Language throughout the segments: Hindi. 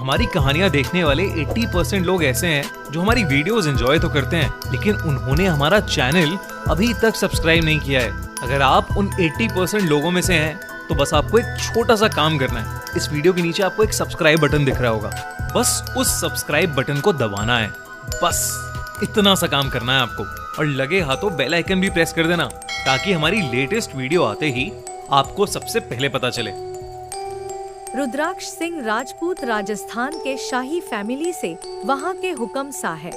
हमारी कहानियां देखने वाले 80% लोग ऐसे हैं जो हमारी वीडियोस एंजॉय तो करते हैं, लेकिन उन्होंने हमारा चैनल अभी तक सब्सक्राइब नहीं किया है। अगर आप उन 80% लोगों में से हैं, तो बस आपको एक छोटा सा काम करना है। इस वीडियो के नीचे आपको एक सब्सक्राइब बटन दिख रहा होगा, बस उस सब्सक्राइब बटन को दबाना है। बस इतना सा काम करना है आपको, और लगे हाथों बेल आइकन भी प्रेस कर देना, ताकि हमारी लेटेस्ट वीडियो आते ही आपको सबसे पहले पता चले। रुद्राक्ष सिंह राजपूत राजस्थान के शाही फैमिली से वहां के हुक्म सा है।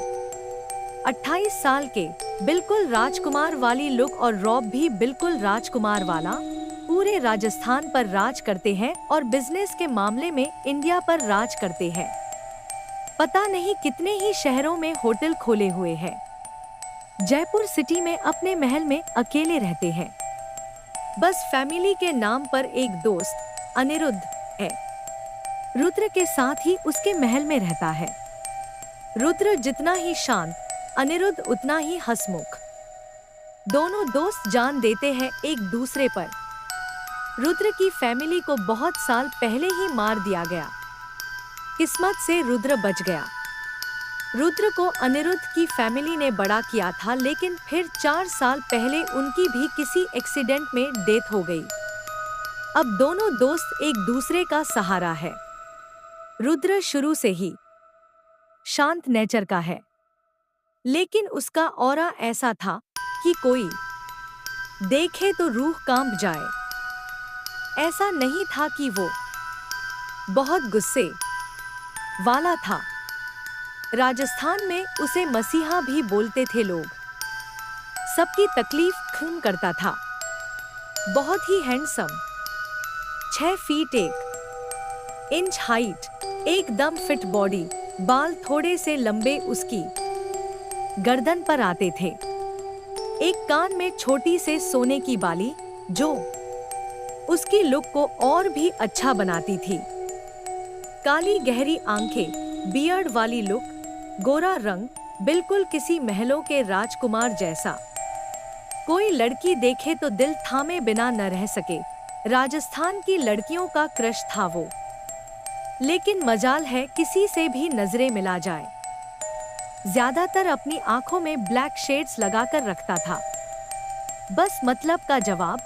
28 साल के, बिल्कुल राजकुमार वाली लुक और रॉब भी बिल्कुल राजकुमार वाला, पूरे राजस्थान पर राज करते हैं और बिजनेस के मामले में इंडिया पर राज करते हैं। पता नहीं कितने ही शहरों में होटल खोले हुए हैं। जयपुर सिटी में अपने महल में अकेले रहते हैं। बस फैमिली के नाम पर एक दोस्त अनिरुद्ध है। रुद्र के साथ ही उसके महल में रहता है। रुद्र जितना ही शांत, अनिरुद्ध उतना ही हंसमुख। दोनों दोस्त जान देते हैं एक दूसरे पर। रुद्र की फैमिली को बहुत साल पहले ही मार दिया गया। किस्मत से रुद्र बच गया। रुद्र को अनिरुद्ध की फैमिली ने बड़ा किया था, लेकिन फिर 4 साल पहले उनकी भी किसी एक्सीडेंट में डेथ हो गई। अब दोनों दोस्त एक दूसरे का सहारा है। रुद्र शुरू से ही शांत नेचर का है, लेकिन उसका ऑरा ऐसा था कि कोई देखे तो रूह कांप जाए। ऐसा नहीं था कि वो बहुत गुस्से वाला था। राजस्थान में उसे मसीहा भी बोलते थे लोग। सबकी तकलीफ खून करता था। बहुत ही हैंडसम, 6 फीट 1 इंच हाइट, एकदम फिट बॉडी, बाल थोड़े से लंबे उसकी गर्दन पर आते थे। एक कान में छोटी से सोने की बाली, जो उसकी लुक को और भी अच्छा बनाती थी। काली गहरी आंखें, बियर्ड वाली लुक, गोरा रंग, बिल्कुल किसी महलों के राजकुमार जैसा। कोई लड़की देखे तो दिल थामे बिना न रह सके। राजस्थान की लड़कियों का क्रश था वो, लेकिन मजाल है किसी से भी नजरें मिला जाए। ज्यादातर अपनी आंखों में ब्लैक शेड्स लगाकर रखता था। बस मतलब का जवाब,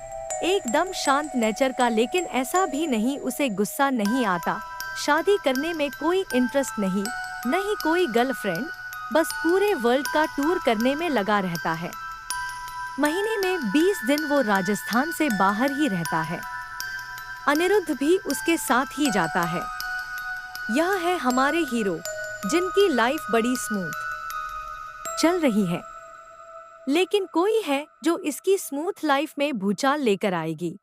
एकदम शांत नेचर का, लेकिन ऐसा भी नहीं उसे गुस्सा नहीं आता। शादी करने में कोई इंटरेस्ट नहीं, नहीं कोई गर्लफ्रेंड, बस पूरे वर्ल्ड का टूर करने में लगा रहता है। महीने में 20 दिन वो राजस्थान से बाहर ही रहता है। अनिरुद्ध भी उसके साथ ही जाता है। यह है हमारे हीरो, जिनकी लाइफ बड़ी स्मूथ चल रही है, लेकिन कोई है जो इसकी स्मूथ लाइफ में भूचाल लेकर आएगी।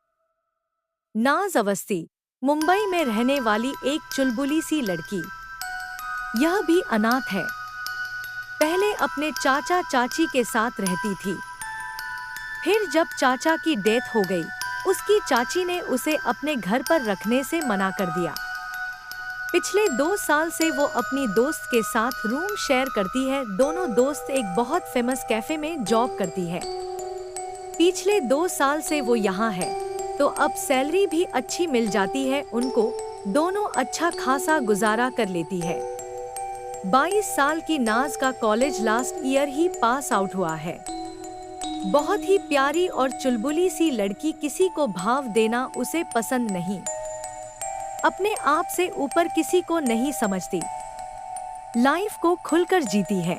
नाज अवस्थी, मुंबई में रहने वाली एक चुलबुली सी लड़की। यह भी अनाथ है। पहले अपने चाचा चाची के साथ रहती थी। फिर जब चाचा की डेथ हो गई, उसकी चाची ने उसे अपने घर पर रखने से मना कर दिया। पिछले 2 साल से वो अपनी दोस्त के साथ रूम शेयर करती है। दोनों दोस्त एक बहुत फेमस कैफे में जॉब करती है। पिछले 2 साल से वो यहाँ है, तो अब सैलरी भी अच्छी मिल जाती है उनको। दोनों अच्छा खासा गुजारा कर लेती है। 22 साल की नाज का कॉलेज लास्ट ईयर ही पास आउट हुआ है। बहुत ही प्यारी और चुलबुली सी लड़की, किसी को भाव देना उसे पसंद नहीं। अपने आप से ऊपर किसी को नहीं समझती। लाइफ को खुलकर जीती है।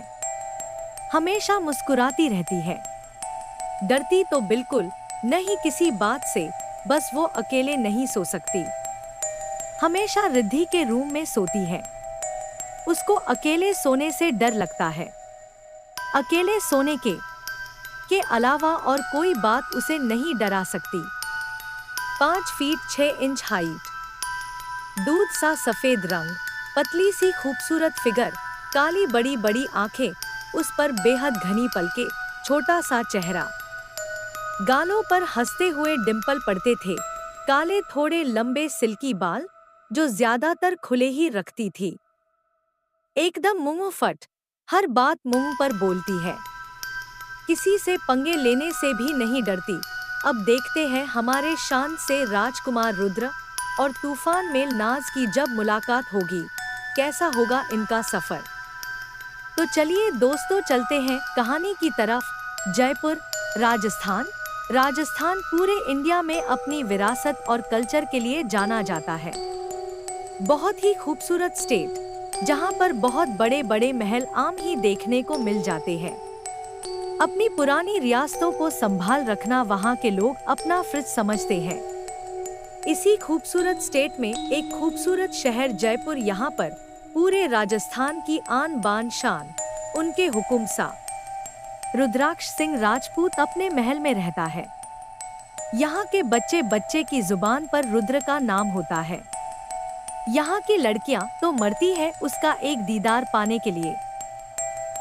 हमेशा मुस्कुराती रहती है। डरती तो बिल्कुल नहीं किसी बात से, बस वो अकेले नहीं सो सकती। हमेशा रिद्धि के रूम में सोती है। उसको अकेले सोने से डर लगता है। अकेले सोने के अलावा और कोई बात उसे नहीं डरा सकती। 5 फीट 6 इंच हाइट, दूध सा सफेद रंग, पतली सी खूबसूरत फिगर, काली बड़ी बड़ी आंखें, उस पर बेहद घनी पलकें, छोटा सा चेहरा। गालों पर हंसते हुए डिंपल पड़ते थे। काले थोड़े लंबे सिल्की बाल, जो ज्यादातर खुले ही रखती थी। एकदम मुंह फट, हर बात मुंह पर बोलती है। किसी से पंगे लेने से भी नहीं डरती। अब देखते हैं हमारे शांत से राजकुमार रुद्र और तूफान में नाज की जब मुलाकात होगी। कैसा होगा इनका सफर। तो चलिए दोस्तों, चलते हैं कहानी की तरफ। जयपुर, राजस्थान। राजस्थान पूरे इंडिया में अपनी विरासत और कल्चर के लिए जाना जाता है। बहुत ही खूबसूरत स्टेट, जहां पर बहुत बड़े बड़े महल आम ही देखने को मिल जाते हैं। अपनी पुरानी रियासतों को संभाल रखना वहां के लोग अपना फर्ज समझते हैं। इसी खूबसूरत स्टेट में एक खूबसूरत शहर जयपुर, यहाँ पर पूरे राजस्थान की आन बान शान, उनके हुकुम सा रुद्राक्ष सिंह राजपूत अपने महल में रहता है। यहाँ के बच्चे बच्चे की जुबान पर रुद्र का नाम होता है। यहाँ की लड़कियां तो मरती है उसका एक दीदार पाने के लिए।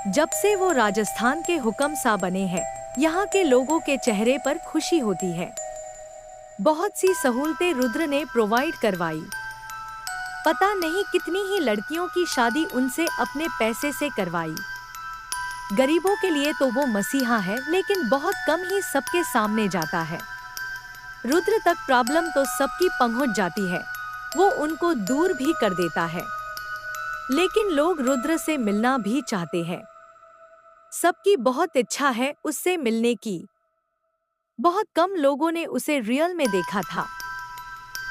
जब से वो राजस्थान के हुक्म सा बने हैं, यहाँ के लोगों के चेहरे पर खुशी होती है। बहुत सी सहूलतें रुद्र ने प्रोवाइड करवाई। पता नहीं कितनी ही लड़कियों की शादी उनसे अपने पैसे से करवाई। गरीबों के लिए तो वो मसीहा है, लेकिन बहुत कम ही सबके सामने जाता है। रुद्र तक प्रॉब्लम तो सबकी पहुंच जाती है, वो उनको दूर भी कर देता है। लेकिन लोग रुद्र से मिलना भी चाहते हैं। सबकी बहुत इच्छा है उससे मिलने की। बहुत कम लोगों ने उसे रियल में देखा था।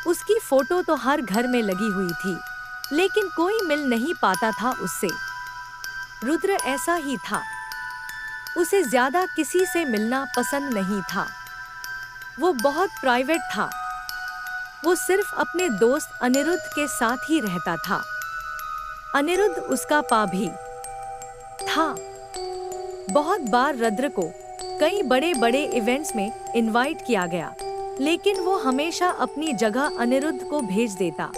उसकी फोटो तो हर घर में लगी हुई थी, लेकिन कोई मिल नहीं पाता था उससे। रुद्र ऐसा ही था, उसे ज्यादा किसी से मिलना पसंद नहीं था। वो बहुत प्राइवेट था। वो सिर्फ अपने दोस्त अनिरुद्ध के साथ ही रहता था। अनिरुद्ध उसका पा भी था। बहुत बार रुद्र को कई बड़े बड़े इवेंट्स में इनवाइट किया गया, लेकिन वो हमेशा अपनी जगह अनिरुद्ध को भेज देता।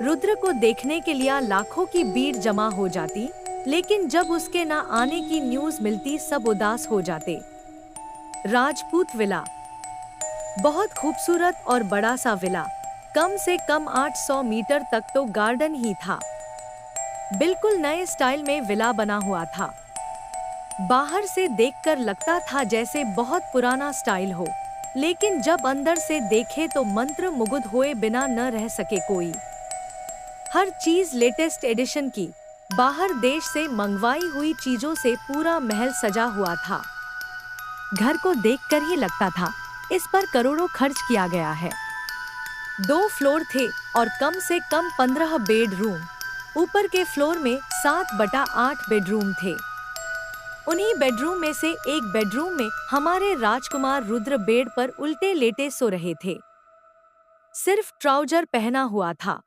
रुद्र को देखने के लिए लाखों की भीड़ जमा हो जाती, लेकिन जब उसके ना आने की न्यूज़ मिलती सब उदास हो जाते। राजपूत विला, बहुत खूबसूरत और बड़ा सा विला। कम से कम 800 मीटर तक तो गार्डन ही था। बिल्कुल नए स्टाइल में विला बना हुआ था। बाहर से देखकर लगता था जैसे बहुत पुराना स्टाइल हो, लेकिन जब अंदर से देखे तो मंत्र मुग्ध हुए बिना न रह सके कोई। हर चीज लेटेस्ट एडिशन की, बाहर देश से मंगवाई हुई चीजों से पूरा महल सजा हुआ था। घर को देखकर ही लगता था इस पर करोड़ों खर्च किया गया है। 2 फ्लोर थे और कम से कम 15 बेडरूम। ऊपर के फ्लोर में 7/8 बेडरूम थे। उन्हीं बेडरूम में से एक बेडरूम में हमारे राजकुमार रुद्र बेड पर उल्टे लेटे सो रहे थे। सिर्फ ट्राउजर पहना हुआ था।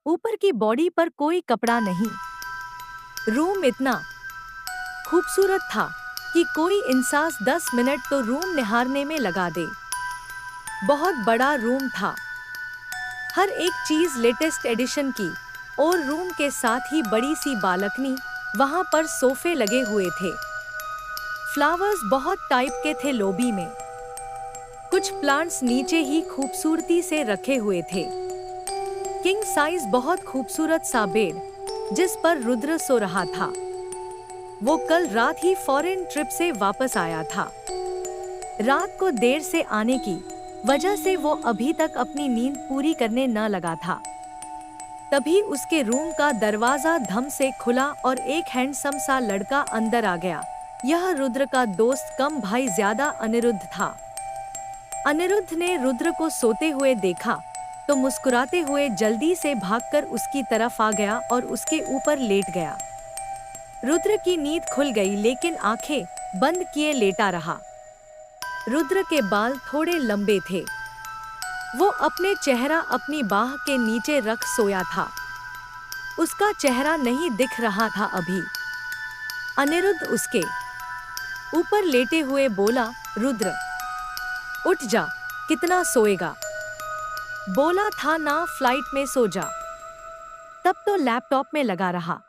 ऊपर की बॉडी पर कोई कपड़ा नहीं। रूम इतना खूबसूरत था कि कोई इंसान 10 मिनट तो रूम निहारने में लगा दे। बहुत बड़ा रूम था, हर एक चीज लेटेस्ट एडिशन की, और रूम के साथ ही बड़ी सी बालकनी, वहां पर सोफे लगे हुए थे। फ्लावर्स बहुत टाइप के थे लॉबी में। कुछ प्लांट्स नीचे ही खूबसूरती से रखे हुए थे। किंग साइज बहुत खूबसूरत सा बेड, जिस पर रुद्र सो रहा था। वो कल रात ही फॉरेन ट्रिप से वापस आया था। रात को देर से आने की वजह से वो अभी तक अपनी नींद पूरी करने न लगा था। तभी उसके रूम का दरवाजा धम से खुला और एक हैंडसम सा लड़का अंदर आ गया। यह रुद्र का दोस्त कम भाई ज्यादा अनिरुद्ध था। अनिरुद्ध ने रुद्र को सोते हुए देखा तो मुस्कुराते हुए जल्दी से भागकर उसकी तरफ आ गया और उसके ऊपर लेट गया। रुद्र की नींद खुल गई, लेकिन आंखें बंद किए लेटा रहा। रुद्र के बाल थोड़े लंबे थे। वो अपने चेहरा अपनी बाह के नीचे रख सोया था। उसका चेहरा नहीं दिख रहा था अभी। अनिरुद्ध उसके ऊपर लेटे हुए बोला, रुद्र उठ जा, कितना सोएगा? बोला था ना फ्लाइट में सो जा। तब तो लैपटॉप में लगा रहा।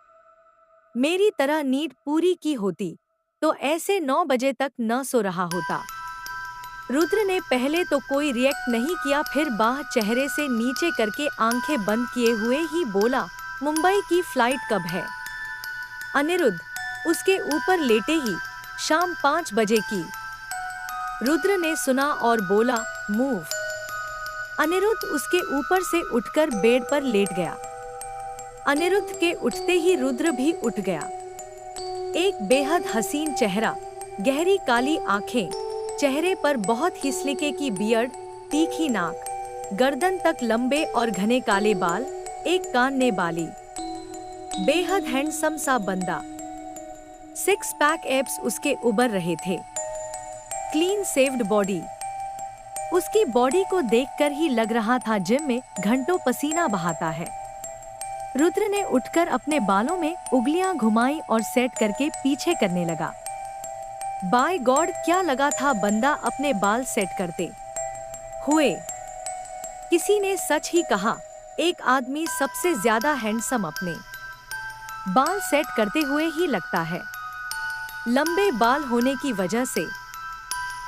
मेरी तरह नींद पूरी की होती तो ऐसे 9 बजे तक न सो रहा होता। रुद्र ने पहले तो कोई रिएक्ट नहीं किया, फिर बाह चेहरे से नीचे करके आंखें बंद किए हुए ही बोला, मुंबई की फ्लाइट कब है? अनिरुद्ध उसके ऊपर लेटे ही, शाम 5 बजे की। रुद्र ने सुना और बोला, मूव। अनिरुद्ध उसके ऊपर से उठकर बेड पर लेट गया। अनिरुद्ध के उठते ही रुद्र भी उठ गया। एक बेहद हसीन चेहरा, गहरी काली आंखें, चेहरे पर बहुत ही स्लिके की बियर्ड, तीखी नाक, गर्दन तक लंबे और घने काले बाल, एक कान ने बाली। बेहद हैंडसम सा बंदा। 6 पैक एब्स उसके उबर रहे थे। Clean saved body. उसकी बॉडी को देखकर ही लग रहा था जिम में घंटों पसीना बहाता है। रुद्र ने उठकर अपने बालों में उंगलियां घुमाई और सेट करके पीछे करने लगा। बाय गॉड, क्या लगा था बंदा अपने बाल सेट करते हुए। किसी ने सच ही कहा, एक आदमी सबसे ज्यादा हैंडसम अपने बाल सेट करते हुए ही लगता है। लंबे बाल होने की वजह से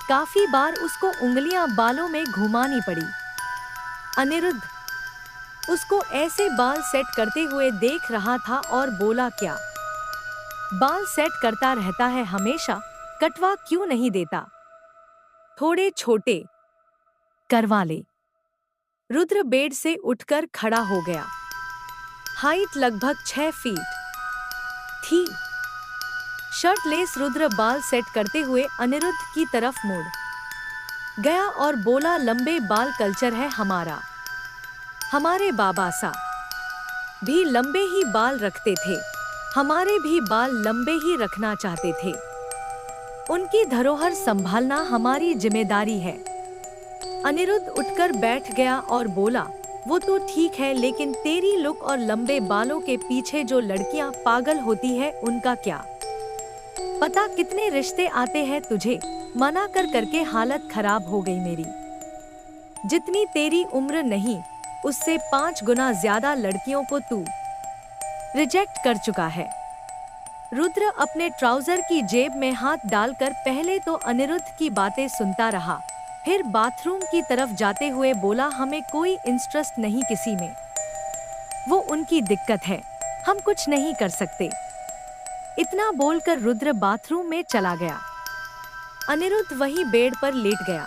काफी बार उसको उंगलियां बालों में घुमानी पड़ी। अनिरुद्ध उसको ऐसे बाल सेट करते हुए देख रहा था और बोला, क्या बाल सेट करता रहता है हमेशा, कटवा क्यों नहीं देता? थोड़े छोटे करवा ले। रुद्र बेड से उठकर खड़ा हो गया। हाइट लगभग 6 फीट थी। शर्टलेस रुद्र बाल सेट करते हुए अनिरुद्ध की तरफ मुड़ गया और बोला, लंबे बाल कल्चर है हमारा। हमारे बाबा सा भी लंबे ही बाल रखते थे, हमारे भी बाल लंबे ही रखना चाहते थे। उनकी धरोहर संभालना हमारी जिम्मेदारी है। अनिरुद्ध उठकर बैठ गया और बोला, वो तो ठीक है, लेकिन तेरी लुक और लंबे बालों के पीछे जो लड़कियां पागल होती है उनका क्या पता कितने रिश्ते आते हैं तुझे मना कर करके हालत खराब हो गई मेरी। जितनी तेरी उम्र नहीं, उससे 5 गुना ज्यादा लड़कियों को तू रिजेक्ट कर चुका है। रुद्र अपने ट्राउजर की जेब में हाथ डालकर पहले तो अनिरुद्ध की बातें सुनता रहा, फिर बाथरूम की तरफ जाते हुए बोला, हमें कोई इंटरेस्ट नहीं किसी में, वो उनकी दिक्कत है, हम कुछ नहीं कर सकते। इतना बोलकर रुद्र बाथरूम में चला गया। अनिरुद्ध वहीं बेड पर लेट गया।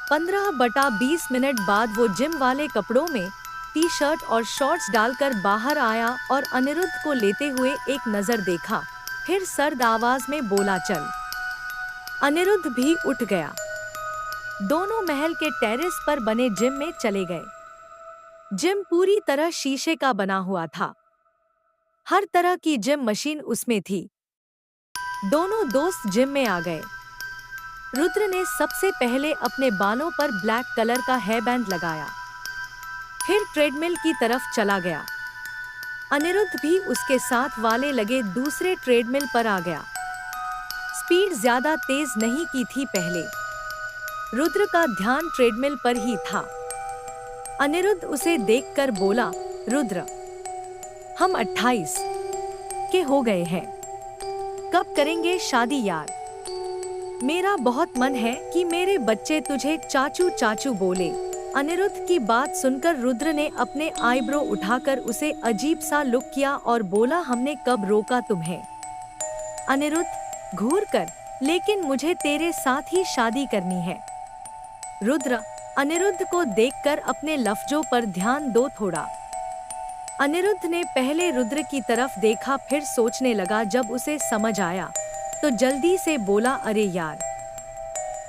15/20 मिनट बाद वो जिम वाले कपड़ों में टी शर्ट और शॉर्ट्स डालकर बाहर आया और अनिरुद्ध को लेते हुए एक नजर देखा, फिर सर्द आवाज में बोला, चल। अनिरुद्ध भी उठ गया। दोनों महल के टेरेस पर बने जिम में चले गए। जिम पूरी तरह शीशे का बना हुआ था। हर तरह की जिम मशीन उसमें थी। दोनों दोस्त जिम में आ गए। रुद्र ने सबसे पहले अपने बालों पर ब्लैक कलर का हेयर बैंड लगाया, फिर ट्रेडमिल की तरफ चला गया। अनिरुद्ध भी उसके साथ वाले लगे दूसरे ट्रेडमिल पर आ गया। स्पीड ज्यादा तेज नहीं की थी पहले। रुद्र का ध्यान ट्रेडमिल पर ही था। अनिरुद्ध उसे देखकर बोला, रुद्र, हम 28 के हो गए हैं, कब करेंगे शादी यार? मेरा बहुत मन है कि मेरे बच्चे तुझे चाचू चाचू बोले। अनिरुद्ध की बात सुनकर रुद्र ने अपने आईब्रो उठाकर उसे अजीब सा लुक किया और बोला, हमने कब रोका तुम्हें? अनिरुद्ध घूर कर, लेकिन मुझे तेरे साथ ही शादी करनी है। रुद्र अनिरुद्ध को देखकर अपने लफ्जों पर ध्यान दो थोड़ा। अनिरुद्ध ने पहले रुद्र की तरफ देखा, फिर सोचने लगा। जब उसे समझ आया तो जल्दी से बोला, अरे यार,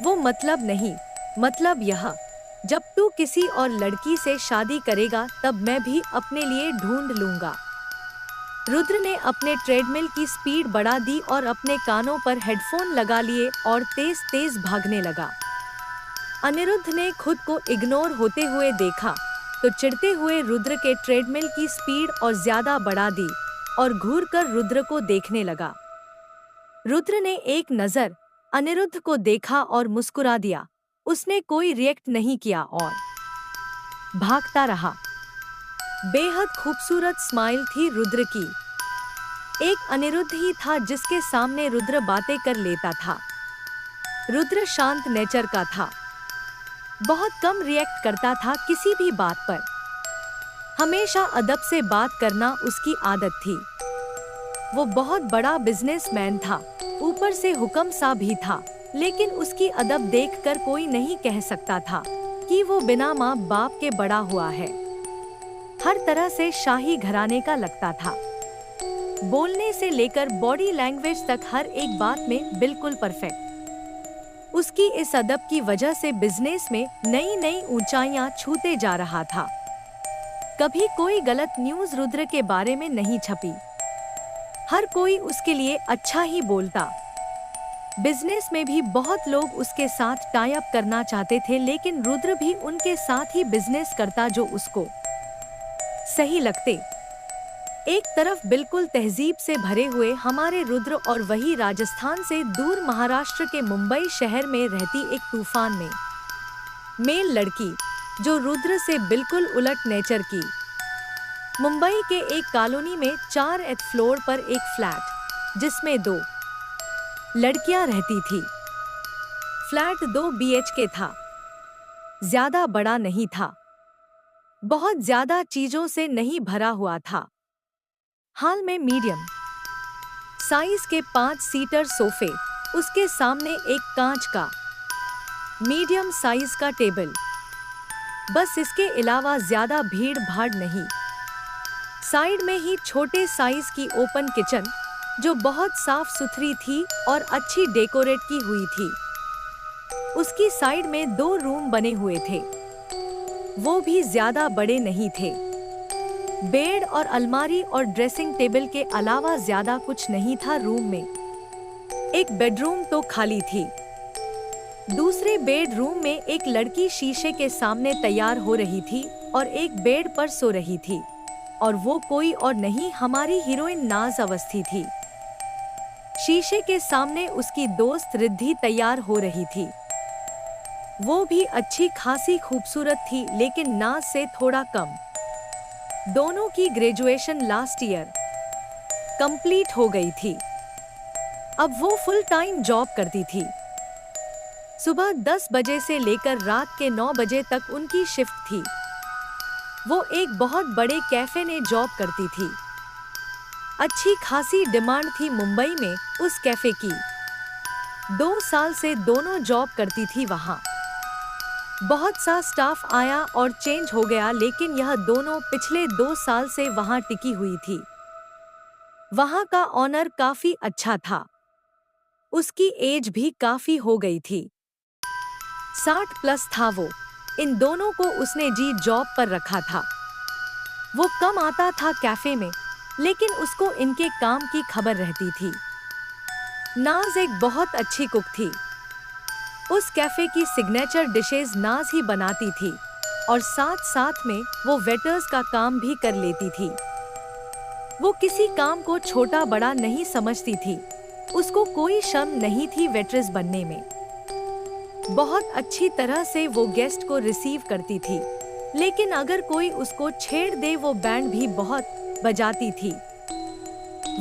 वो मतलब नहीं, मतलब यह, जब तू किसी और लड़की से शादी करेगा तब मैं भी अपने लिए ढूंढ लूंगा। रुद्र ने अपने ट्रेडमिल की स्पीड बढ़ा दी और अपने कानों पर हेडफोन लगा लिए और तेज तेज भागने लगा। अनिरुद्ध ने खुद को इग्नोर होते हुए देखा तो चिढ़ते हुए रुद्र के ट्रेडमिल की स्पीड और ज्यादा बढ़ा दी और घूरकर रुद्र को देखने लगा। रुद्र ने एक नजर अनिरुद्ध को देखा और मुस्कुरा दिया। उसने कोई रिएक्ट नहीं किया और भागता रहा। बेहद खूबसूरत स्माइल थी रुद्र की। एक अनिरुद्ध ही था जिसके सामने रुद्र बातें कर लेता था। रुद्र शांत नेचर का था, बहुत कम रिएक्ट करता था किसी भी बात पर। हमेशा अदब से बात करना उसकी आदत थी। वो बहुत बड़ा बिजनेसमैन था, ऊपर से हुक्म सा भी था, लेकिन उसकी अदब देखकर कोई नहीं कह सकता था कि वो बिना माँ बाप के बड़ा हुआ है। हर तरह से शाही घराने का लगता था। बोलने से लेकर बॉडी लैंग्वेज तक हर एक बात में बिल्कुल परफेक्ट। उसकी इस अदब की वजह से बिजनेस में नई नई ऊंचाइयां छूते जा रहा था। कभी कोई गलत न्यूज़ रुद्र के बारे में नहीं छपी। हर कोई उसके लिए अच्छा ही बोलता। बिजनेस में भी बहुत लोग उसके साथ टाई अप करना चाहते थे, लेकिन रुद्र भी उनके साथ ही बिजनेस करता जो उसको सही लगते। एक तरफ बिल्कुल तहजीब से भरे हुए हमारे रुद्र, और वही राजस्थान से दूर महाराष्ट्र के मुंबई शहर में रहती एक तूफान में मेल लड़की जो रुद्र से बिल्कुल उलट नेचर की। मुंबई के एक कॉलोनी में 4th फ्लोर पर एक फ्लैट जिसमें 2 लड़कियां रहती थी। फ्लैट 2 BHK था। ज्यादा बड़ा नहीं था, बहुत ज्यादा चीजों से नहीं भरा हुआ था। हाल में मीडियम साइज के 5 सीटर सोफे, उसके सामने एक कांच का मीडियम साइज का टेबल, बस इसके अलावा ज्यादा भीड़ भाड़ नहीं। साइड में ही छोटे साइज की ओपन किचन जो बहुत साफ सुथरी थी और अच्छी डेकोरेट की हुई थी। उसकी साइड में 2 रूम बने हुए थे, वो भी ज्यादा बड़े नहीं थे। बेड और अलमारी और ड्रेसिंग टेबल के अलावा ज्यादा कुछ नहीं था रूम में। एक बेडरूम तो खाली थी। दूसरे बेडरूम में एक लड़की शीशे के सामने तैयार हो रही थी और एक बेड पर सो रही थी, और वो कोई और नहीं, हमारी हीरोइन नाज अवस्थी थी। शीशे के सामने उसकी दोस्त रिद्धि तैयार हो रही थी। वो भी अच्छी खासी खूबसूरत थी, लेकिन नाज से थोड़ा कम। दोनों की ग्रेजुएशन लास्ट ईयर कंप्लीट हो गई थी। अब वो फुल टाइम जॉब करती थी। सुबह 10 बजे से लेकर रात के 9 बजे तक उनकी शिफ्ट थी। वो एक बहुत बड़े कैफे में जॉब करती थी। अच्छी खासी डिमांड थी मुंबई में उस कैफे की। 2 साल से दोनों जॉब करती थी वहाँ। बहुत सा स्टाफ आया और चेंज हो गया, लेकिन यह दोनों पिछले 2 साल से वहाँ टिकी हुई थी। वहाँ का ऑनर काफी अच्छा था। उसकी एज भी काफी हो गई थी, 60+ था वो। इन दोनों को उसने जी जॉब पर रखा था। वो कम आता था कैफे में, लेकिन उसको इनके काम की खबर रहती थी। नाज एक बहुत अच्छी कुक थी। उस कैफे की सिग्नेचर डिशेज नाज ही बनाती थी, और साथ साथ में वो वेटर्स का काम भी कर लेती थी। वो किसी काम को छोटा बड़ा नहीं समझती थी। उसको कोई शर्म नहीं थी वेट्रेस बनने में। बहुत अच्छी तरह से वो गेस्ट को रिसीव करती थी, लेकिन अगर कोई उसको छेड़ दे वो बैंड भी बहुत बजाती थी।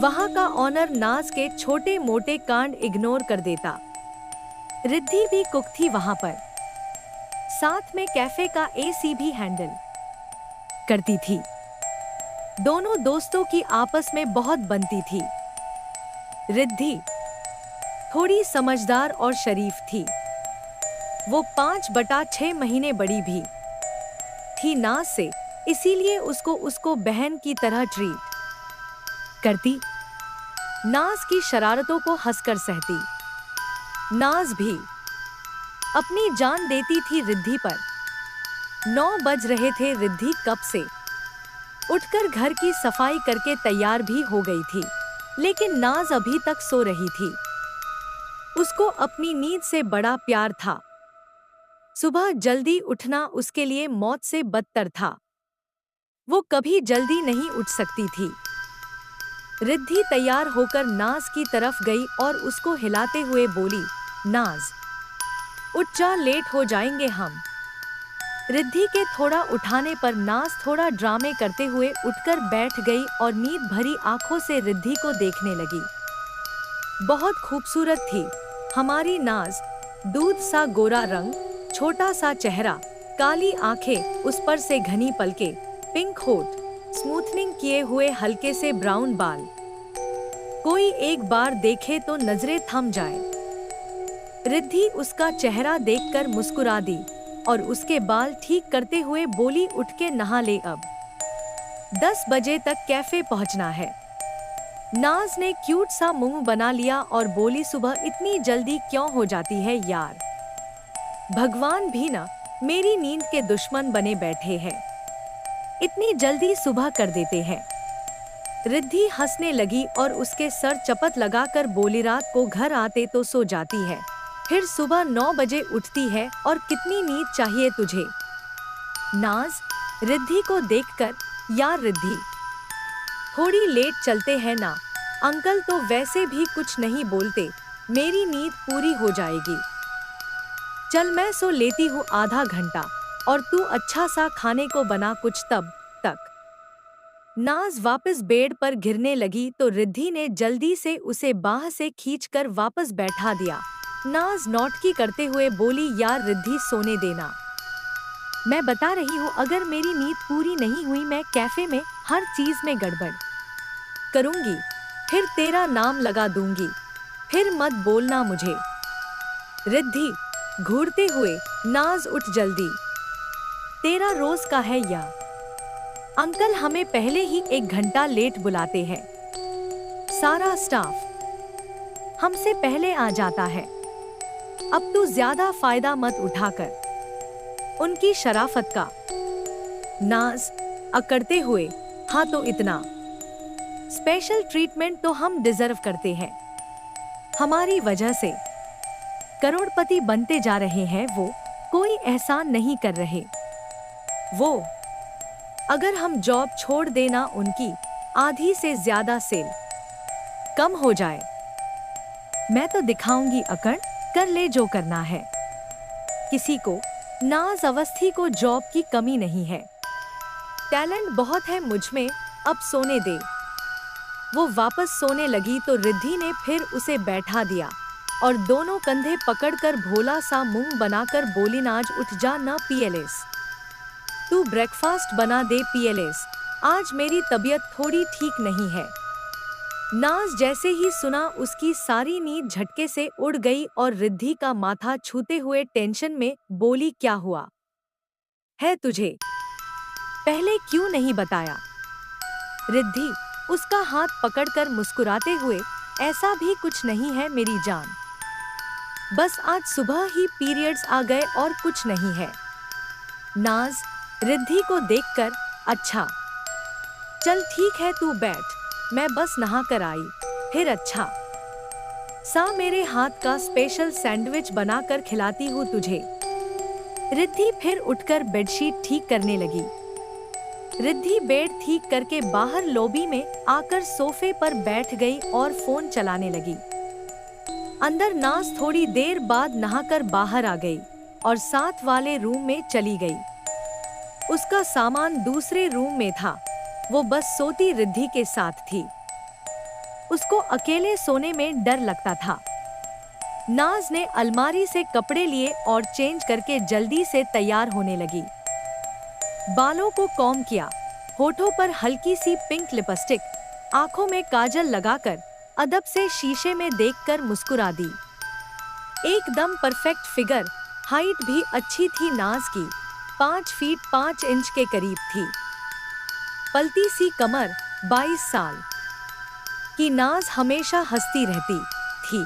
वहाँ का ऑनर नाज के छोटे मोटे कांड इग्नोर कर देता। रिद्धि भी कुक थी वहाँ पर, साथ में कैफे का AC भी हैंडल करती थी। दोनों दोस्तों की आपस में बहुत बनती थी। रिद्धि थोड़ी समझदार और शरीफ थी। वो 5/6 महीने बड़ी भी थी नाज से, इसीलिए उसको बहन की तरह ट्रीट करती। नाज की शरारतों को हंसकर सहती। नाज भी अपनी जान देती थी रिद्धि पर। 9 बज रहे थे। रिद्धि कब से उठकर घर की सफाई करके तैयार भी हो गई थी, लेकिन नाज अभी तक सो रही थी। उसको अपनी नींद से बड़ा प्यार था। सुबह जल्दी उठना उसके लिए मौत से बदतर था। वो कभी जल्दी नहीं उठ सकती थी। रिद्धि तैयार होकर नाज की तरफ गई और उसको हिलाते हुए बोली, नाज उठ जा, लेट हो जाएंगे हम। रिद्धि के थोड़ा उठाने पर नाज थोड़ा ड्रामे करते हुए उठकर बैठ गई और नींद भरी आंखों से रिद्धि को देखने लगी। बहुत खूबसूरत थी हमारी नाज। दूध सा गोरा रंग, छोटा सा चेहरा, काली आंखें, उस पर से घनी पलकें, पिंक होठ, स्मूथनिंग किए हुए हल्के से ब्राउन बाल। कोई एक बार देखे तो नजरें थम जाए। रिद्धि उसका चेहरा देखकर मुस्कुरा दी और उसके बाल ठीक करते हुए बोली, उठ के नहा ले अब। 10 बजे तक कैफे पहुंचना है। नाज ने क्यूट सा मुंह बना लिया और बोली, सुबह इतनी जल्दी क्यों हो जाती है यार, भगवान भी ना मेरी नींद के दुश्मन बने बैठे हैं, इतनी जल्दी सुबह कर देते हैं। रिद्धि हंसने लगी और उसके सर चपत लगाकर बोली, रात को घर आते तो सो जाती है, फिर सुबह 9 बजे उठती है और कितनी नींद चाहिए तुझे। नाज रिद्धि को देखकर, यार रिद्धि थोड़ी लेट चलते हैं ना, अंकल तो वैसे भी कुछ नहीं बोलते, मेरी नींद पूरी हो जाएगी। चल मैं सो लेती हूँ आधा घंटा, और तू अच्छा सा खाने को बना कुछ तब तक। नाज वापस बेड पर गिरने लगी तो रिद्धि ने जल्दी से उसे बाह से खींचकर वापस बैठा दिया। नाज नौटंकी करते हुए बोली, यार रिद्धि सोने देना, मैं बता रही हूँ अगर मेरी नींद पूरी नहीं हुई मैं कैफे में हर चीज में गड़बड़ करूंगी, फिर तेरा नाम लगा दूंगी, फिर मत बोलना मुझे। रिद्धि घूरते हुए, नाज उठ जल्दी, तेरा रोज का है या, अंकल हमें पहले ही 1 घंटा लेट बुलाते हैं, सारा स्टाफ हमसे पहले आ जाता है, अब तू ज्यादा फायदा मत उठाकर उनकी शराफत का। नाज अकड़ते हुए, हाँ तो इतना स्पेशल ट्रीटमेंट तो हम डिजर्व करते हैं, हमारी वजह से करोड़पति बनते जा रहे हैं, वो कोई एहसान नहीं कर रहे, वो अगर हम जॉब छोड़ देना उनकी आधी से ज्यादा सेल कम हो जाए, मैं तो दिखाऊंगी अकड़, कर ले जो करना है किसी को। नाज अवस्थी को जॉब की कमी नहीं है, टैलेंट बहुत है मुझ में, अब सोने दे। वो वापस सोने लगी तो रिद्धि ने फिर उसे बैठा दिया और दोनों कंधे पकड़कर भोला सा मुंह बनाकर बोली, नाज उठ जा ना पीएलएस, तू ब्रेकफास्ट बना दे पीएलएस, आज मेरी तबीयत थोड़ी ठीक नहीं है। नाज जैसे ही सुना उसकी सारी नींद झटके से उड़ गई और रिद्धि का माथा छूते हुए टेंशन में बोली, क्या हुआ है तुझे, पहले क्यों नहीं बताया। रिद्धि उसका हाथ पकड़कर मुस्कुराते हुए, ऐसा भी कुछ नहीं है मेरी जान, बस आज सुबह ही पीरियड्स आ गए और कुछ नहीं है। नाज रिद्धि को देखकर, अच्छा चल ठीक है तू बैठ, मैं बस नहा कर आई, फिर अच्छा सा मेरे हाथ का स्पेशल सैंडविच बनाकर खिलाती हूँ तुझे। रिद्धि फिर उठकर बेडशीट ठीक करने लगी। रिद्धि बेड ठीक करके बाहर लॉबी में आकर सोफे पर बैठ गई और फोन चलाने लगी। अंदर नाज थोड़ी देर बाद नहाकर बाहर आ गई और साथ वाले रूम में चली गई। उसका सामान दूसरे रूम में था, वो बस सोती रिद्धि के साथ थी। उसको अकेले सोने में डर लगता था। नाज ने अलमारी से कपड़े लिए और चेंज करके जल्दी से तैयार होने लगी। बालों को कॉम्ब किया, होठों पर हल्की सी पिंक लिपस्टिक, आंखों में काजल लगाकर अदब से शीशे में देखकर मुस्कुरा दी। एकदम परफेक्ट फिगर, हाइट भी अच्छी थी नाज की, 5 फीट 5 इंच के करीब थी। पलती सी कमर, 22 साल की नाज हमेशा हंसती रहती थी,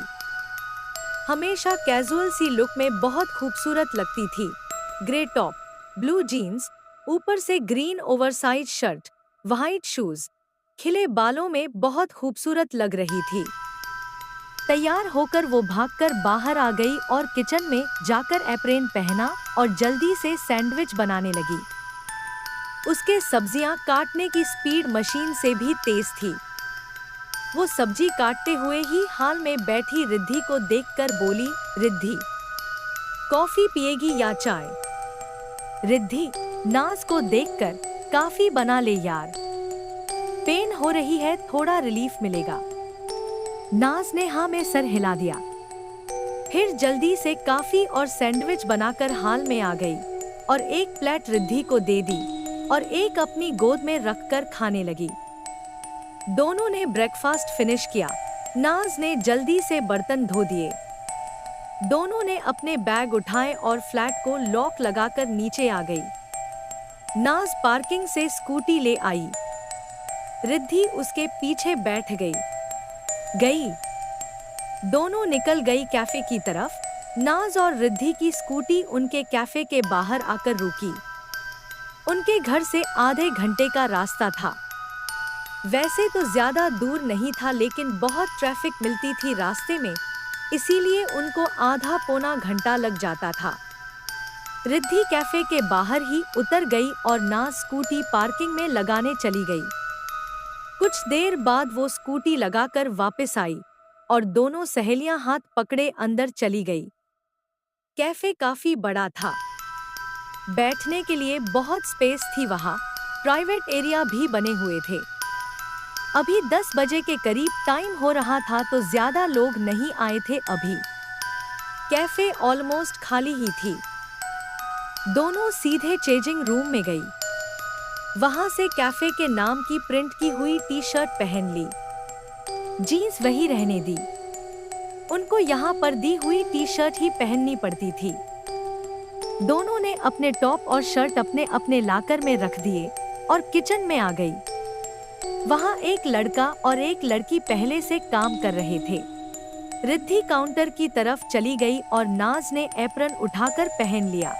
हमेशा कैजुअल सी लुक में बहुत खूबसूरत लगती थी। ग्रे टॉप, ब्लू जीन्स, ऊपर से green oversize shirt, white shoes, खिले बालों में बहुत खूबसूरत लग रही थी। तैयार होकर वो भागकर बाहर आ गई और किचन में जाकर एप्रेन पहना और जल्दी से सैंडविच बनाने लगी। उसके सब्जियां काटने की स्पीड मशीन से भी तेज थी। वो सब्जी काटते हुए ही हाल में बैठी रिद्धि को देखकर बोली, रिद्धि कॉफी पिएगी या चाय। रिद्धि नाज को देखकर, काफी बना ले यार, पेन हो रही है, थोड़ा रिलीफ मिलेगा। नाज ने हाँ में सर हिला दिया, फिर जल्दी से काफी और सैंडविच बनाकर हाल में आ गई और एक प्लेट रिद्धि को दे दी और एक अपनी गोद में रखकर खाने लगी। दोनों ने ब्रेकफास्ट फिनिश किया। नाज ने जल्दी से बर्तन धो दिए। दोनों ने अपने बैग उठाए और फ्लैट को लॉक लगाकर नीचे आ गई। नाज पार्किंग से स्कूटी ले आई रिद्धि उसके पीछे बैठ गई। दोनों निकल गई कैफे की तरफ। नाज और रिद्धि की स्कूटी उनके कैफे के बाहर आकर रुकी। उनके घर से आधे घंटे का रास्ता था। वैसे तो ज्यादा दूर नहीं था, लेकिन बहुत ट्रैफिक मिलती थी रास्ते में, इसीलिए उनको आधा पौना घंटा लग जाता था। रिद्धि कैफे के बाहर ही उतर गई और नाज स्कूटी पार्किंग में लगाने चली गई। कुछ देर बाद वो स्कूटी लगाकर वापस आई और दोनों सहेलियां हाथ पकड़े अंदर चली गई। कैफे काफी बड़ा था, बैठने के लिए बहुत स्पेस थी, वहाँ प्राइवेट एरिया भी बने हुए थे। अभी 10 बजे के करीब टाइम हो रहा था, तो ज्यादा लोग नहीं आए थे अभी। कैफे ऑलमोस्ट खाली ही थी। दोनों सीधे चेंजिंग रूम में गई। वहां से कैफे के नाम की प्रिंट की हुई टी शर्ट पहन ली, जीन्स वही रहने दी। उनको यहाँ पर दी हुई टी शर्ट ही पहननी पड़ती थी। दोनों ने अपने टॉप और शर्ट अपने अपने लाकर में रख दिए और किचन में आ गई। वहाँ एक लड़का और एक लड़की पहले से काम कर रहे थे। रिद्धि काउंटर की तरफ चली गई और नाज ने एप्रन उठाकर पहन लिया।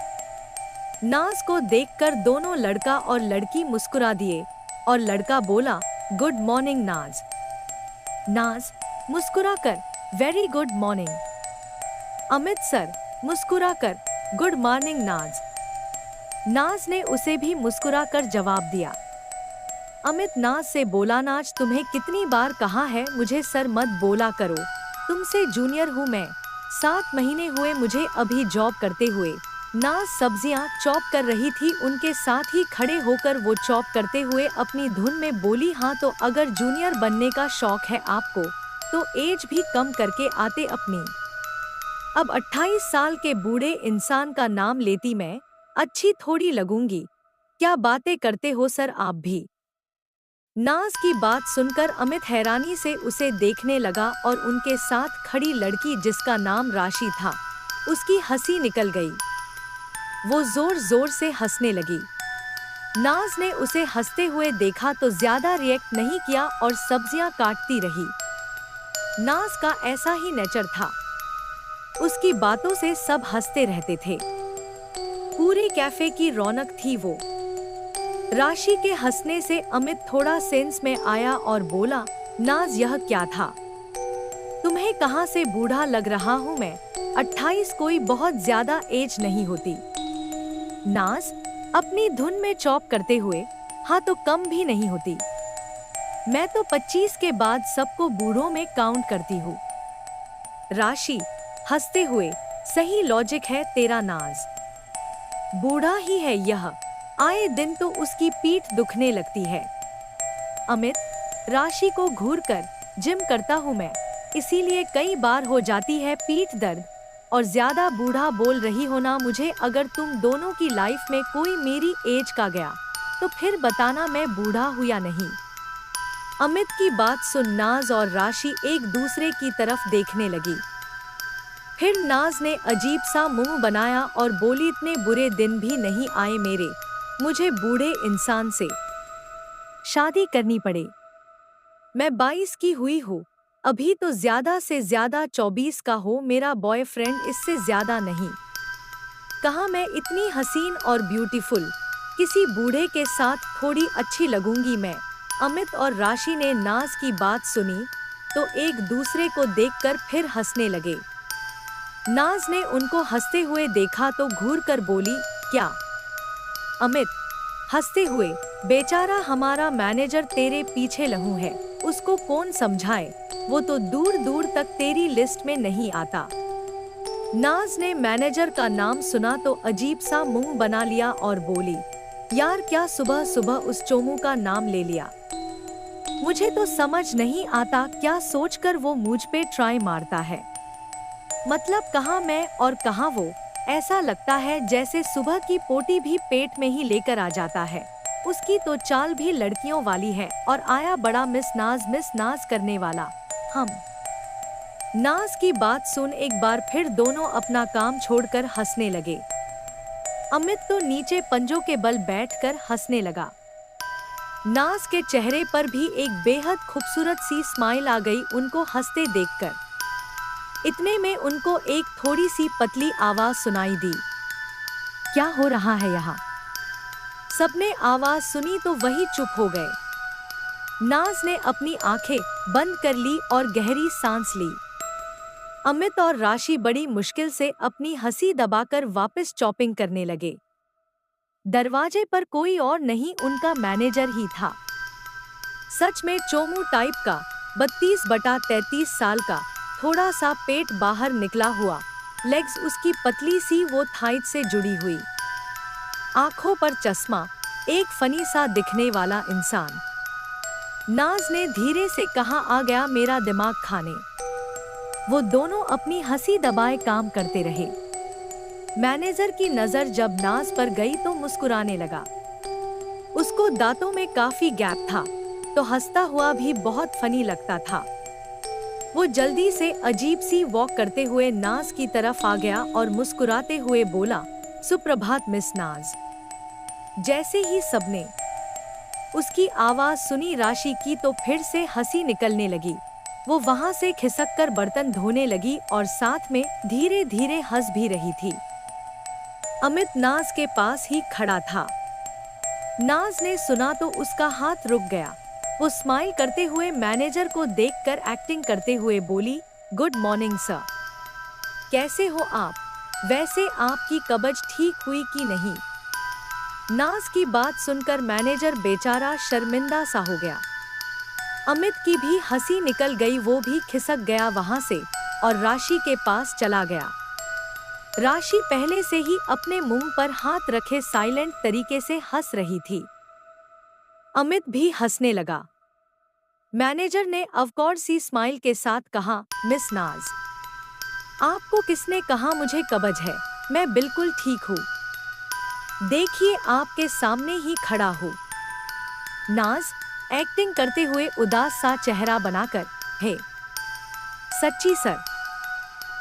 नाज को देखकर दोनों लड़का और लड़की मुस्कुरा दिए और लड़का बोला, गुड मॉर्निंग नाज। नाज मुस्कुराकर, very good morning. Amit sir मुस्कुराकर, गुड मॉर्निंग नाज। नाज ने उसे भी मुस्कुराकर जवाब दिया। अमित नाज से बोला, नाज तुम्हें कितनी बार कहा है मुझे सर मत बोला करो, तुमसे जूनियर हूँ मैं, 7 महीने हुए मुझे अभी जॉब करते हुए। नाज सब्जियां चॉप कर रही थी, उनके साथ ही खड़े होकर वो चॉप करते हुए अपनी धुन में बोली, हाँ तो अगर जूनियर बनने का शौक है आपको तो एज भी कम करके आते अपनी। अब 28 साल के बूढ़े इंसान का नाम लेती मैं, अच्छी थोड़ी लगूंगी, क्या बातें करते हो सर आप भी। नाज की बात सुनकर अमित हैरानी से उसे देखने लगा और उनके साथ खड़ी लड़की जिसका नाम राशि था, उसकी हंसी निकल गई। वो जोर जोर से हंसने लगी। नाज ने उसे हंसते हुए देखा तो ज्यादा रिएक्ट नहीं किया और सब्जियां काटती रही। नाज का ऐसा ही नेचर था, उसकी बातों से सब हंसते रहते थे। पूरे कैफे की रौनक थी वो। राशि के हंसने से अमित थोड़ा सेंस में आया और बोला, नाज यह क्या था, तुम्हें कहां से बूढ़ा लग रहा हूं मैं, 28 कोई बहुत ज्यादा एज नहीं होती। नाज अपनी धुन में चॉप करते हुए, हाँ तो कम भी नहीं होती, मैं तो 25 के बाद सबको बूढ़ों में काउंट करती हूँ। राशि हंसते हुए, सही लॉजिक है तेरा नाज, बूढ़ा ही है यह, आए दिन तो उसकी पीठ दुखने लगती है। अमित, राशि को घूरकर, जिम करता हूँ मैं, इसीलिए कई बार हो जाती है पीठ दर्द, और ज्यादा बूढ़ा बोल रही हो ना मुझे। अगर तुम दोनों की लाइफ में कोई मेरी एज का गया तो फिर बताना मैं बूढ़ा हूँ या नहीं। अमित की बात सुन नाज और राशि एक दूसरे की तरफ देखने लगी। फिर नाज ने अजीब सा मुंह बनाया और बोली, इतने बुरे दिन भी नहीं आए मेरे, मुझे बूढ़े इंसान से शादी करनी पड़े। मैं 22 की हुई हूँ, अभी तो ज्यादा से ज्यादा 24 का हो मेरा बॉयफ्रेंड, इससे ज्यादा नहीं। कहाँ मैं इतनी हसीन और ब्यूटीफुल, किसी बूढ़े के साथ थोड़ी अच्छी लगूंगी मैं। अमित और राशि ने नाज की बात सुनी तो एक दूसरे को देखकर फिर हंसने लगे। नाज ने उनको हंसते हुए देखा तो घूरकर बोली, क्या। अमित हंसते हुए, बेचारा हमारा मैनेजर तेरे पीछे लहू है, उसको कौन समझाए, वो तो दूर दूर तक तेरी लिस्ट में नहीं आता। नाज ने मैनेजर का नाम सुना तो अजीब सा मुंह बना लिया और बोली, यार क्या सुबह सुबह उस चोमू का नाम ले लिया, मुझे तो समझ नहीं आता क्या सोचकर वो मुझ पे ट्राई मारता है। मतलब कहाँ मैं और कहाँ वो, ऐसा लगता है जैसे सुबह की पोटी भी पेट में ही लेकर आ जाता है। उसकी तो चाल भी लड़कियों वाली है और आया बड़ा मिस नाज करने वाला। हम नाज की बात सुन एक बार फिर दोनों अपना काम छोड़कर हंसने लगे। अमित तो नीचे पंजों के बल बैठकर हंसने लगा। नाज के चेहरे पर भी एक बेहद खूबसूरत सी स्माइल आ गई उनको हंसते देखकर। इतने में उनको एक थोड़ी सी पतली आवाज सुनाई दी। क्या हो रहा है यहाँ? सबने आवाज सुनी तो वही चुप हो गए। नाज ने अपनी आंखें बंद कर ली और गहरी सांस ली। अमित और राशि बड़ी मुश्किल से अपनी हंसी दबाकर वापस चॉपिंग करने लगे। दरवाजे पर कोई और नहीं, उनका मैनेजर ही था। सच में चोमू टाइप का, 32/33 साल का, थोड़ा सा पेट बाहर निकला हुआ, लेग्स उसकी पतली सी वो थाइट से जुड़ी हुई, आंखों पर चश्मा, एक फनी सा दिखने वाला इंसान। नाज ने धीरे से कहा, आ गया मेरा दिमाग खाने। वो दोनों अपनी हंसी दबाए काम करते रहे। मैनेजर की नजर जब नाज पर गई तो मुस्कुराने लगा। उसको दांतों में काफी गैप था, तो हंसता हुआ भी बहुत फनी लगता था। वो जल्दी से अजीब सी वॉक करते हुए नाज की तरफ आ गया और मुस्कुराते हुए बोला, सुप्रभात मिस नाज। जैसे ही सबने उसकी आवाज सुनी राशि की तो फिर से हंसी निकलने लगी। वो वहां से खिसक कर बर्तन धोने लगी और साथ में धीरे धीरे हंस भी रही थी। अमित नाज के पास ही खड़ा था। नाज ने सुना तो उसका हाथ रुक गया। वो स्माइल करते हुए मैनेजर को देखकर एक्टिंग करते हुए बोली, गुड मॉर्निंग सर। कैसे हो आप? वैसे आपकी कब्ज ठीक हुई कि नहीं? नाज की बात सुनकर मैनेजर बेचारा शर्मिंदा सा हो गया। अमित की भी हंसी निकल गई, वो भी खिसक गया वहां से और राशि के पास चला गया। राशि पहले से ही अपने मुंह पर हाथ रखे साइलेंट तरीके से हंस रही थी। अमित भी हंसने लगा। मैनेजर ने अवकॉर्ड सी स्माइल के साथ कहा, मिस नाज, आपको किसने कहा मुझे कब्ज है? मैं बिल्कुल ठीक हूँ। देखिए आपके सामने ही खड़ा हूँ। नाज एक्टिंग करते हुए उदास सा चेहरा बनाकर, हे सच्ची सर,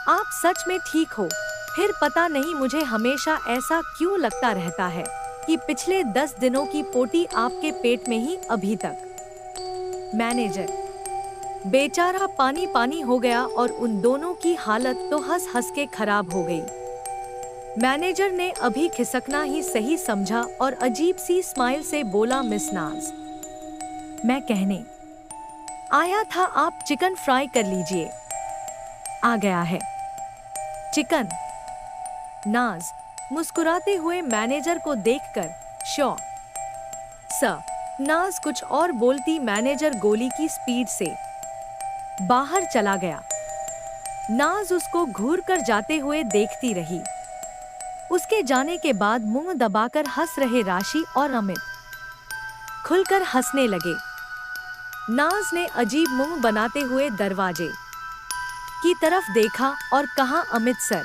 आप सच में ठीक हो? फिर पता नहीं मुझे हमेशा ऐसा क्यों लगता रहता है कि पिछले 10 दिनों की पोटी आपके पेट में ही अभी तक। मैनेजर बेचारा पानी पानी हो गया और उन दोनों की हालत तो हंस हंस के खराब हो गई। मैनेजर ने अभी खिसकना ही सही समझा और अजीब सी स्माइल से बोला, मिस नाज, मैं कहने आया था आप चिकन फ्राई कर लीजिए। आ गया है चिकन। नाज मुस्कुराते हुए मैनेजर को देखकर, श्योर सर। नाज कुछ और बोलती मैनेजर गोली की स्पीड से बाहर चला गया। नाज उसको घूर कर जाते हुए देखती रही। उसके जाने के बाद मुंह दबाकर हंस रहे राशि और अमित खुलकर हंसने लगे। नाज ने अजीब मुंह बनाते हुए दरवाजे की तरफ देखा और कहा, अमित सर,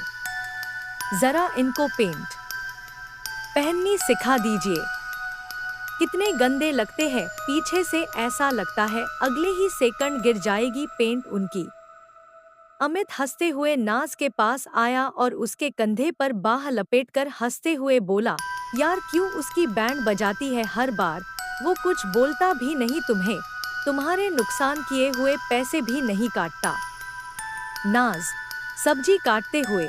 जरा इनको पेंट पहननी सिखा दीजिए। कितने गंदे लगते हैं, पीछे से ऐसा लगता है अगले ही सेकंड गिर जाएगी पेंट उनकी। अमित हंसते हुए नाज के पास आया और उसके कंधे पर बाह लपेटकर हंसते हुए बोला, यार क्यों उसकी बैंड बजाती है हर बार? वो कुछ बोलता भी नहीं तुम्हें, तुम्हारे नुकसान किए हुए पैसे भी नहीं काटता। नाज सब्जी काटते हुए,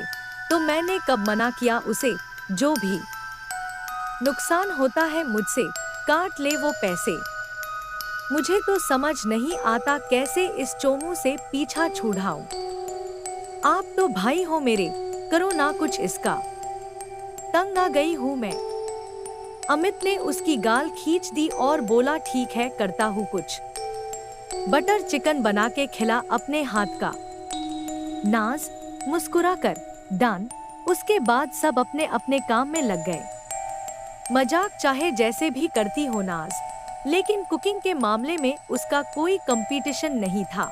तो मैंने कब मना किया उसे? जो भी नुकसान होता है मुझसे काट ले वो पैसे। मुझे तो समझ नहीं आता कैसे इस चोमू से पीछा छुड़ाऊं। आप तो भाई हो मेरे, करो ना कुछ इसका। तंग आ गई हूं मैं। अमित ने उसकी गाल खींच दी और बोला, ठीक है करता हूँ कुछ। बटर चिकन बना के खिला अपने हाथ का। नाज मुस्कुराकर डन। उसके बाद सब अपने अपने काम में लग गए। मजाक चाहे जैसे भी करती हो नाज, लेकिन कुकिंग के मामले में उसका कोई कंपटीशन नहीं था।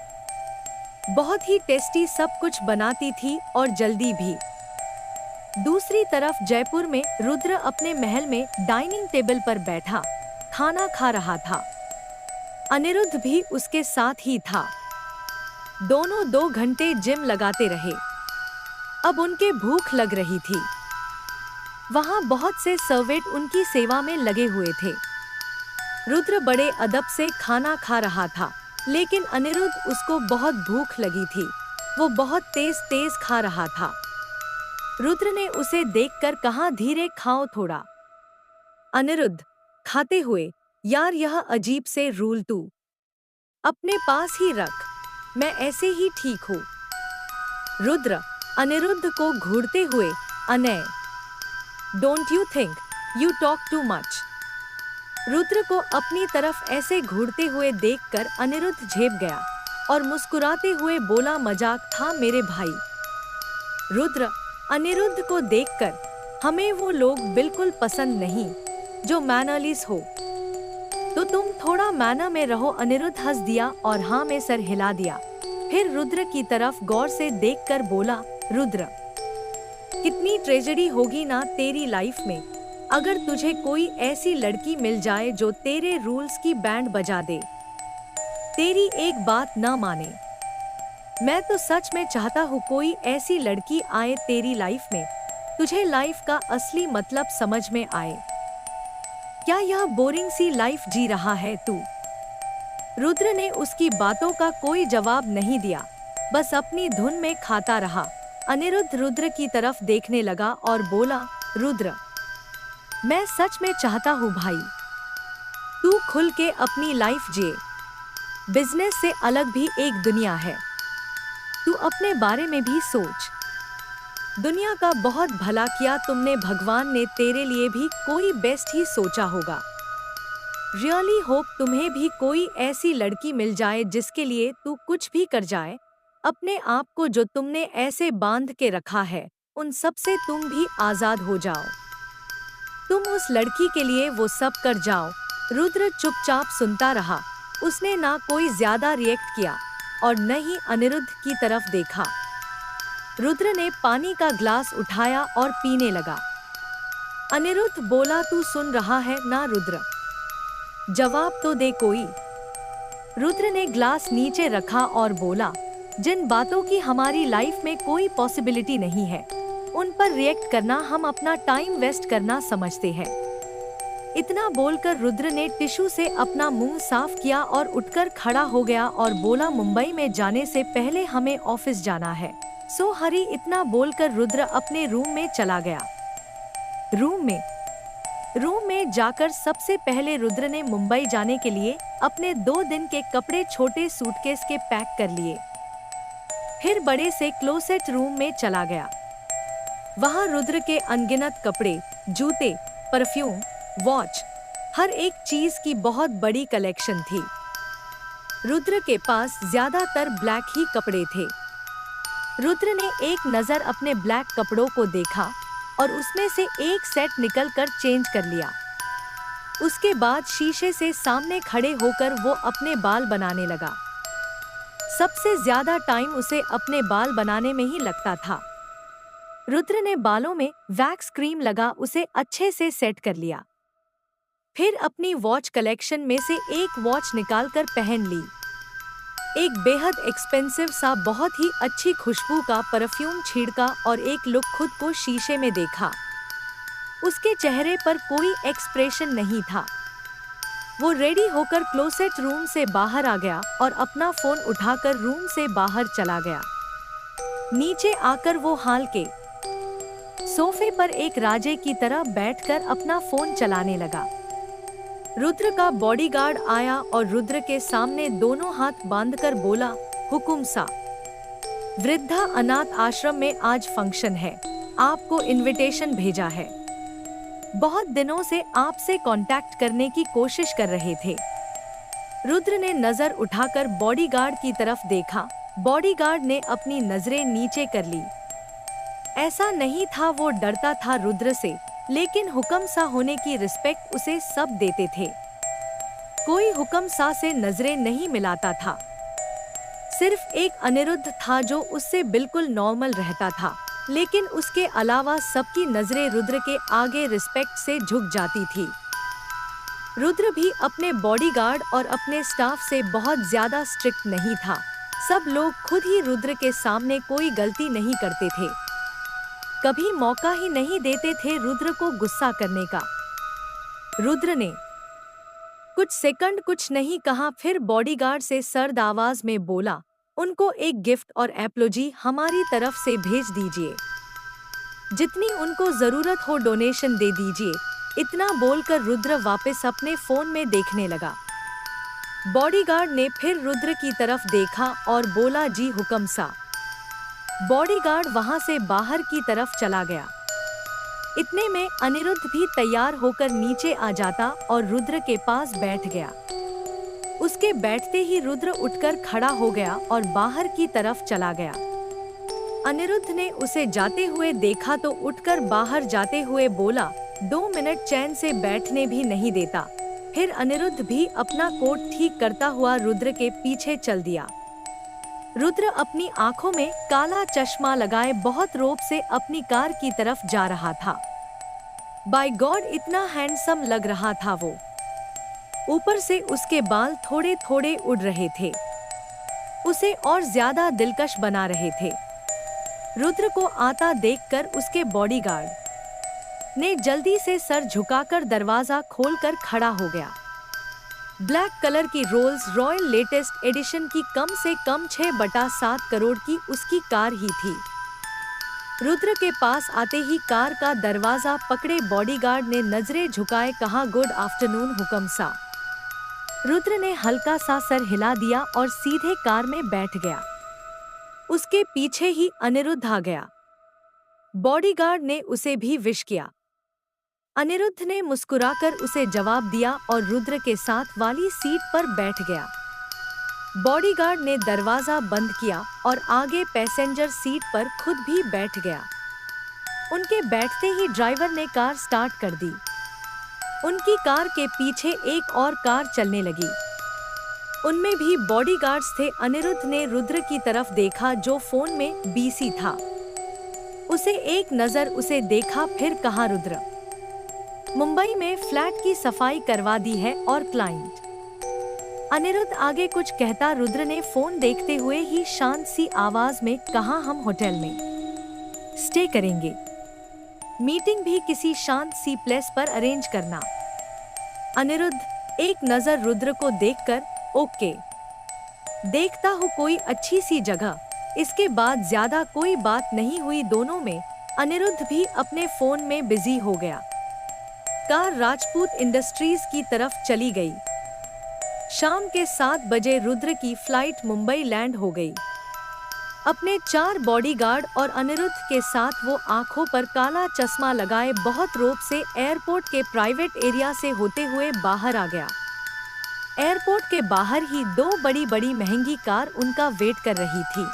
बहुत ही टेस्टी सब कुछ बनाती थी और जल्दी भी। दूसरी तरफ जयपुर में रुद्र अपने महल में डाइनिंग टेबल पर बैठा खाना खा रहा था। अनिरुद्ध भी उसके साथ ही था। दोनों 2 घंटे जिम लगाते रहे। अब उनके भूख लग रही थी। वहां बहुत से सर्वेंट उनकी सेवा में लगे हुए थे। रुद्र बड़े अदब से खाना खा रहा था, लेकिन अनिरुद्ध उसको बहुत भूख लगी थी। वो बहुत तेज तेज खा रहा था। रुद्र ने उसे देखकर कहा, धीरे खाओ थोड़ा। अनिरुद्ध खाते हुए, यार यह अजीब से रूल तू अपने पास ही रख, मैं ऐसे ही ठीक हूँ। रुद्र अनिरुद्ध को घूरते हुए, Anay, don't you think you talk too much. Rudra को अपनी तरफ ऐसे घूरते हुए देखकर अनिरुद्ध झेप गया और मुस्कुराते हुए बोला, मजाक था मेरे भाई। रुद्र अनिरुद्ध को देखकर, हमें वो लोग बिल्कुल पसंद नहीं जो मैनरलेस हो, तो तुम थोड़ा मैनर में रहो। अनिरुद्ध हंस दिया और हाँ में सर हिला दिया। फिर रुद्र की तरफ गौर से देखकर बोला, रुद्र, कितनी ट्रेजेडी होगी ना तेरी लाइफ में अगर तुझे कोई ऐसी लड़की मिल जाए जो तेरे रूल्स की बैंड बजा दे, तेरी एक बात ना माने। मैं तो सच में चाहता हूँ कोई ऐसी लड़की आए तेरी लाइफ में, तुझे लाइफ का असली मतलब समझ में आए। क्या यह बोरिंग सी लाइफ जी रहा है तू? रुद्र ने उसकी बातों का कोई जवाब नहीं दिया, बस अपनी धुन में खाता रहा। अनिरुद्ध रुद्र की तरफ देखने लगा और बोला, रुद्र, मैं सच में चाहता हूँ भाई, तू खुल के अपनी लाइफ जिए। बिजनेस से अलग भी एक दुनिया है, तू अपने बारे में भी सोच। दुनिया का बहुत भला किया तुमने, भगवान ने तेरे लिए भी कोई बेस्ट ही सोचा होगा। रियली होप तुम्हें भी कोई ऐसी लड़की मिल जाए जिसके लिए तू कुछ भी कर जाए। अपने आप को जो तुमने ऐसे बांध के रखा है, उन सब से तुम भी आजाद हो जाओ। तुम उस लड़की के लिए वो सब कर जाओ। रुद्र चुपचाप सुनता रहा। उसने ना कोई ज्यादा रिएक्ट किया और न ही अनिरुद्ध की तरफ देखा। रुद्र ने पानी का ग्लास उठाया और पीने लगा। अनिरुद्ध बोला, तू सुन रहा है ना रुद्र? जवाब तो दे कोई। रुद्र ने ग्लास नीचे रखा और बोला, जिन बातों की हमारी लाइफ में कोई पॉसिबिलिटी नहीं है, उन पर रिएक्ट करना हम अपना टाइम वेस्ट करना समझते हैं। इतना बोलकर रुद्र ने टिश्यू से अपना मुंह साफ किया और उठकर खड़ा हो गया और बोला, मुंबई में जाने से पहले हमें ऑफिस जाना है, सो हरी। इतना बोलकर रुद्र अपने रूम में चला गया। रूम में जाकर सबसे पहले रुद्र ने मुंबई जाने के लिए अपने 2 दिन के कपड़े छोटे सूटकेस के पैक कर लिए। फिर बड़े से क्लोसेट रूम में चला गया। वहां रुद्र के अनगिनत कपड़े, जूते, परफ्यूम, वॉच, हर एक चीज की बहुत बड़ी कलेक्शन थी। रुद्र के पास ज्यादातर ब्लैक ही कपड़े थे। रुद्र ने एक नजर अपने ब्लैक कपड़ों को देखा और उसमें से एक सेट निकलकर चेंज कर लिया। उसके बाद शीशे से सामने खड़े होकर वो अपने बाल बनाने लगा। सबसे ज्यादा टाइम उसे अपने बाल बनाने में ही लगता था। रुद्र ने बालों में वैक्स क्रीम लगा उसे अच्छे से सेट कर लिया। फिर अपनी वॉच कलेक्शन में से एक वॉच निकालकर पहन ली। एक बेहद एक्सपेंसिव सा बहुत ही अच्छी खुशबू का परफ्यूम छिड़का और एक लुक खुद को शीशे में देखा। उसके चेहरे पर कोई एक्सप्रेशन नहीं था। वो रेडी होकर क्लोसेट रूम से बाहर आ गया और अपना फोन उठाकर रूम से बाहर चला गया। नीचे आकर वो हाल के सोफे पर एक राजे की तरह बैठकर अपना फोन चलाने लगा। रुद्र का बॉडीगार्ड आया और रुद्र के सामने दोनों हाथ बांधकर बोला, हुकुम सा, वृद्धा अनाथ आश्रम में आज फंक्शन है, आपको इनविटेशन भेजा है। बहुत दिनों से आपसे कांटेक्ट करने की कोशिश कर रहे थे। रुद्र ने नजर उठाकर बॉडीगार्ड की तरफ देखा। बॉडीगार्ड ने अपनी नजरें नीचे कर ली। ऐसा नहीं था वो डरता था रुद्र से, लेकिन हुक्म सा होने की रिस्पेक्ट उसे सब देते थे। कोई हुक्म सा से नजरें नहीं मिलाता था। सिर्फ एक अनिरुद्ध था जो उससे बिल्कुल नॉर्मल रहता था, लेकिन उसके अलावा सबकी नजरें रुद्र के आगे रिस्पेक्ट से झुक जाती थी। रुद्र भी अपने बॉडीगार्ड और अपने स्टाफ से बहुत ज्यादा स्ट्रिक्ट नहीं था। सब लोग खुद ही रुद्र के सामने कोई गलती नहीं करते थे। कभी मौका ही नहीं देते थे रुद्र को गुस्सा करने का। रुद्र ने कुछ सेकंड कुछ नहीं कहा, फिर बॉडीगार्ड से सर्द आवाज में बोला, उनको एक गिफ्ट और एप्लॉजी हमारी तरफ से भेज दीजिए। जितनी उनको जरूरत हो डोनेशन दे दीजिए। इतना बोलकर रुद्र वापस अपने फोन में देखने लगा। बॉडीगार्ड ने फिर रुद्र की तरफ देखा और बोला, जी हुक्म सा। बॉडीगार्ड वहां से बाहर की तरफ चला गया। इतने में अनिरुद्ध भी तैयार होकर नीचे आ जाता और रुद्र के पास बैठ गया। उसके बैठते ही रुद्र उठकर खड़ा हो गया और बाहर की तरफ चला गया। अनिरुद्ध ने उसे जाते हुए देखा तो उठकर बाहर जाते हुए बोला, 2 मिनट चैन से बैठने भी नहीं देता। फिर अनिरुद्ध भी अपना कोट ठीक करता हुआ रुद्र के पीछे चल दिया। रुद्र अपनी आंखों में काला चश्मा लगाए बहुत रोब से अपनी कार की तरफ जा रहा था। बाय गॉड, इतना हैंडसम लग रहा था वो। ऊपर से उसके बाल थोड़े थोड़े उड़ रहे थे, उसे और ज्यादा दिलकश बना रहे थे। रुद्र को आता देखकर उसके बॉडीगार्ड ने जल्दी से सर झुकाकर दरवाजा खोलकर खड़ा हो गया। ब्लैक कलर की रोल्स रॉयल लेटेस्ट एडिशन की कम से कम 6/7 करोड़ की उसकी कार ही थी। रुद्र के पास आते ही कार का दरवाजा पकड़े बॉडीगार्ड ने नजरें झुकाए कहा, गुड आफ्टरनून हुक्म सा। रुद्र ने हल्का सा सर हिला दिया और सीधे कार में बैठ गया। उसके पीछे ही अनिरुद्ध आ गया। बॉडीगार्ड ने उसे भी विश किया। अनिरुद्ध ने मुस्कुराकर उसे जवाब दिया और रुद्र के साथ वाली सीट पर बैठ गया। बॉडीगार्ड ने दरवाजा बंद किया और आगे पैसेंजर सीट पर खुद भी बैठ गया। उनके बैठते ही ड्राइवर ने कार स्टार्ट कर दी। उनकी कार के पीछे एक और कार चलने लगी। उनमें भी बॉडीगार्ड्स थे। अनिरुद्ध ने रुद्र की तरफ देखा जो फोन में बिजी था। उसे एक नजर उसे देखा, फिर कहा, रुद्र, मुंबई में फ्लैट की सफाई करवा दी है और क्लाइंट। अनिरुद्ध आगे कुछ कहता, रुद्र ने फोन देखते हुए ही शांत सी आवाज में कहा, हम होटल में स्टे करेंगे। मीटिंग भी किसी शांत सी प्लेस पर अरेंज करना। अनिरुद्ध एक नजर रुद्र को देखकर, ओके, देखता हूँ कोई अच्छी सी जगह। इसके बाद ज्यादा कोई बात नहीं हुई दोनों में। अनिरुद्ध भी अपने फोन में बिजी हो गया। कार राजपूत इंडस्ट्रीज की तरफ चली गई। शाम के 7 बजे रुद्र की फ्लाइट मुंबई लैंड हो गई। अपने 4 बॉडीगार्ड और अनिरुद्ध के साथ वो आंखों पर काला चश्मा लगाए बहुत रोब से एयरपोर्ट के प्राइवेट एरिया से होते हुए बाहर आ गया। एयरपोर्ट के बाहर ही 2 बड़ी बड़ी महंगी कार उनका वेट कर रही थी।